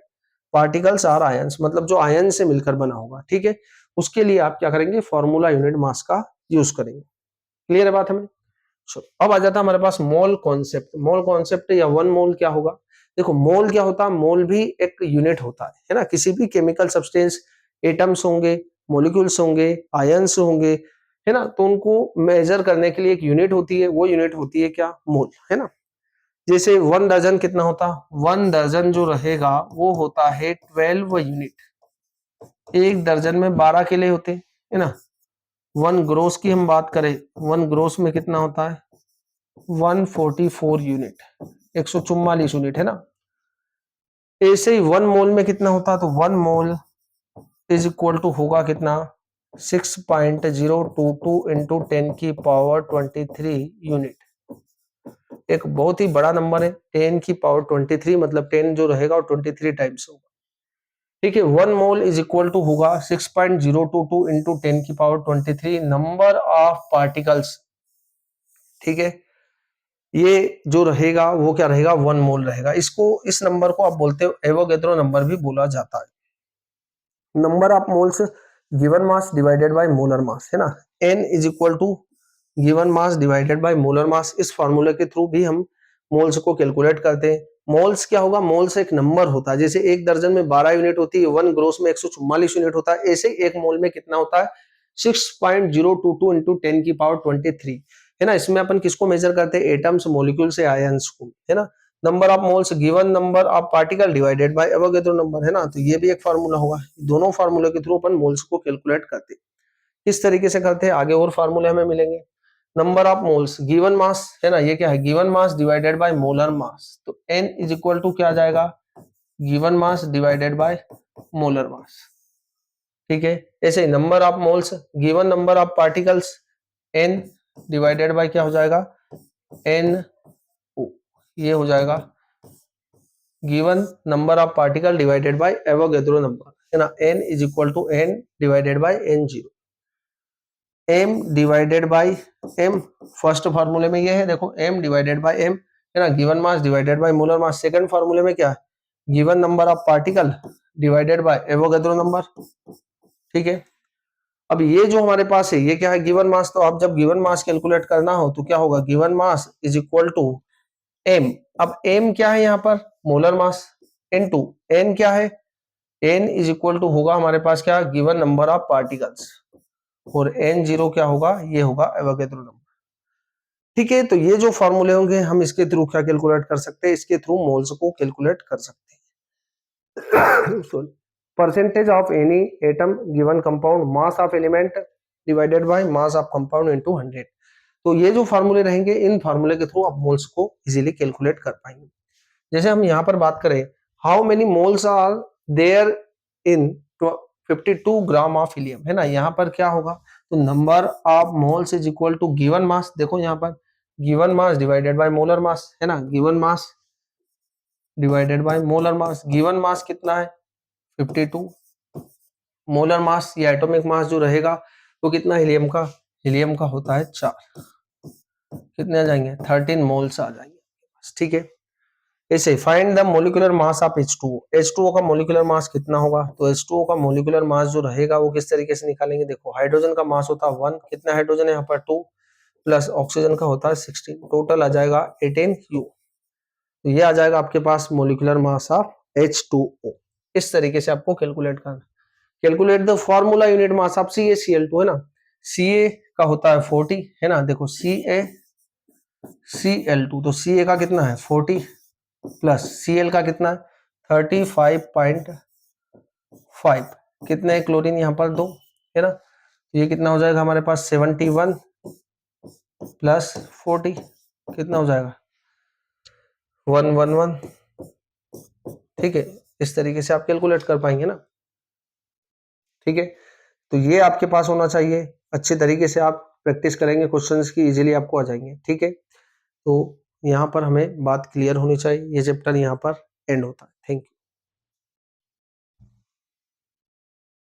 particles are ions, मतलब जो आयन से मिलकर बना होगा, ठीक है, उसके लिए आप क्या करेंगे, फॉर्मूला यूनिट मास का यूज करेंगे। क्लियर है बात हमें। अब आ जाता है हमारे पास मोल कॉन्सेप्ट। मोल कॉन्सेप्ट या 1 मोल क्या होगा, देखो मोल क्या होता है, मोल भी एक यूनिट होता है ना, किसी भी केमिकल सब्सटेंस, एटम्स होंगे, मोलिक्यूल्स होंगे, आयंस होंगे, है ना, तो उनको मेजर करने के लिए एक यूनिट होती है, वो यूनिट होती है क्या, मोल, है ना। जैसे 1 दर्जन कितना होता, 1 दर्जन जो रहेगा वो होता है 12 यूनिट। एक दर्जन में 12 केले होते हैं, है ना। 1 ग्रोस की हम बात करें, 1 ग्रोस में कितना होता है 144 यूनिट, 144 यूनिट, है ना। ऐसे ही 1 मोल में कितना होता है, तो 1 मोल इज इक्वल टू होगा कितना 6.022 इंटू 10 की पावर 23 यूनिट। एक बहुत ही बड़ा नंबर है, 10 की पावर 23, मतलब 10 जो रहेगा वो 23 टाइम्स होगा, ठीक है। 1 मोल इज इक्वल टू होगा 6.022 इंटू 10 की पावर 23 नंबर ऑफ पार्टिकल्स, ठीक है। ये जो रहेगा वो क्या रहेगा, 1 मोल रहेगा। इसको, इस नंबर को आप बोलते हो एवोगैड्रो नंबर भी बोला जाता है। Number of moles given mass divided by molar mass, है ना, n is equal to given mass divided by molar mass. इस फार्मूले के थ्रू भी हम मोल्स को कैलकुलेट करते हैं। मोल्स क्या होगा, मोल्स एक नंबर होता है, जैसे एक दर्जन में 12 यूनिट होती है, 1 ग्रोस में 144 यूनिट होता है, ऐसे एक मोल में कितना होता है 6.022 इंटू 10 की पावर 23, है ना। इसमें अपन किसको मेजर करते हैं, एटम्स, मॉलिक्यूल्स या आयंस को, है ना। Number of moles given number of particle divided by Avogadro number, है ना। तो ये भी एक फार्मूला होगा। दोनों फार्मूले के थ्रू अपन मोल्स को कैलकुलेट करते हैं। किस तरीके से करते हैं, आगे और फार्मूले हमें मिलेंगे। Number of moles given mass, है ना, ये क्या है, given mass divided by molar mass, तो n इज इक्वल टू क्या आ जाएगा, given mass divided by molar mass, ठीक है। ऐसे ही number of moles given number of particles, n divided by क्या हो जाएगा, n o, ये हो जाएगा given number of particle divided by Avogadro number, है ना, n is equal to n divided bye n0, m divided by m, first फार्मूले में ये है, देखो m डिवाइडेड बाय m, है ना, given mass divided by molar mass. Second फार्मूले में क्या है, given number of particle divided by Avogadro number, ठीक है। अब ये जो हमारे पास है ये क्या है, गिवन मास, तो आप जब गिवन मास कैलकुलेट करना हो तो क्या होगा, given mass is equal to m, अब m क्या है यहाँ पर, मोलर मास, इनटू n क्या है, n इज इक्वल टू होगा हमारे पास क्या, गिवन नंबर ऑफ पार्टिकल्स, और n0 क्या होगा, ये होगा एवोगैड्रो नंबर, ठीक है। तो ये जो फॉर्मूले होंगे हम इसके थ्रू क्या कैलकुलेट कर सकते हैं, इसके थ्रू मोल्स को कैलकुलेट कर सकते हैं। Percentage of any atom given compound, mass of element divided by mass of compound into 100। तो ये जो फॉर्मूले रहेंगे इन फॉर्मूले के थ्रू आप मोल्स को इजीली कैलकुलेट कर पाएंगे। जैसे हम यहाँ पर बात करें, how many moles are there in 52 gram of helium, है ना, यहाँ पर क्या होगा, तो number of moles is equal to given mass, देखो यहाँ पर given mass divided by molar mass, है ना, given mass divided by molar mass, given mass कितना है 52, मोलर मास या एटॉमिक मास जो रहेगा वो कितना, हीलियम का होता है 4, कितने आ जाएंगे 13 मोल्स आ जाएंगे, ठीक है। ऐसे find the molecular mass of H2O, H2O का मोलिकुलर मास कितना होगा, तो H2O का मोलिकुलर मास जो रहेगा वो किस तरीके से निकालेंगे, देखो हाइड्रोजन का मास होता है 1, कितना हाइड्रोजन है यहाँ पर 2, प्लस ऑक्सीजन का होता है 16, टोटल आ जाएगा 18U, तो ये आ जाएगा आपके पास मोलिकुलर मास ऑफ H2O। इस तरीके से आपको कैलकुलेट करना, calculate the formula unit mass of CaCl2, है ना, Ca का होता है 40, है ना, देखो CaCl2, तो Ca का कितना है 40 प्लस Cl का कितना है 35.5, कितने क्लोरीन यहाँ पर 2, है ना, तो ये कितना हो जाएगा हमारे पास 71 प्लस 40, कितना हो जाएगा 111, ठीक है। इस तरीके से आप कैलकुलेट कर पाएंगे ना, ठीक है। तो ये आपके पास होना चाहिए, अच्छे तरीके से आप प्रैक्टिस करेंगे क्वेश्चंस की, इजीली आपको आ जाएंगे, ठीक है। तो यहाँ पर हमें बात क्लियर होनी चाहिए, ये चैप्टर यहाँ पर एंड होता है।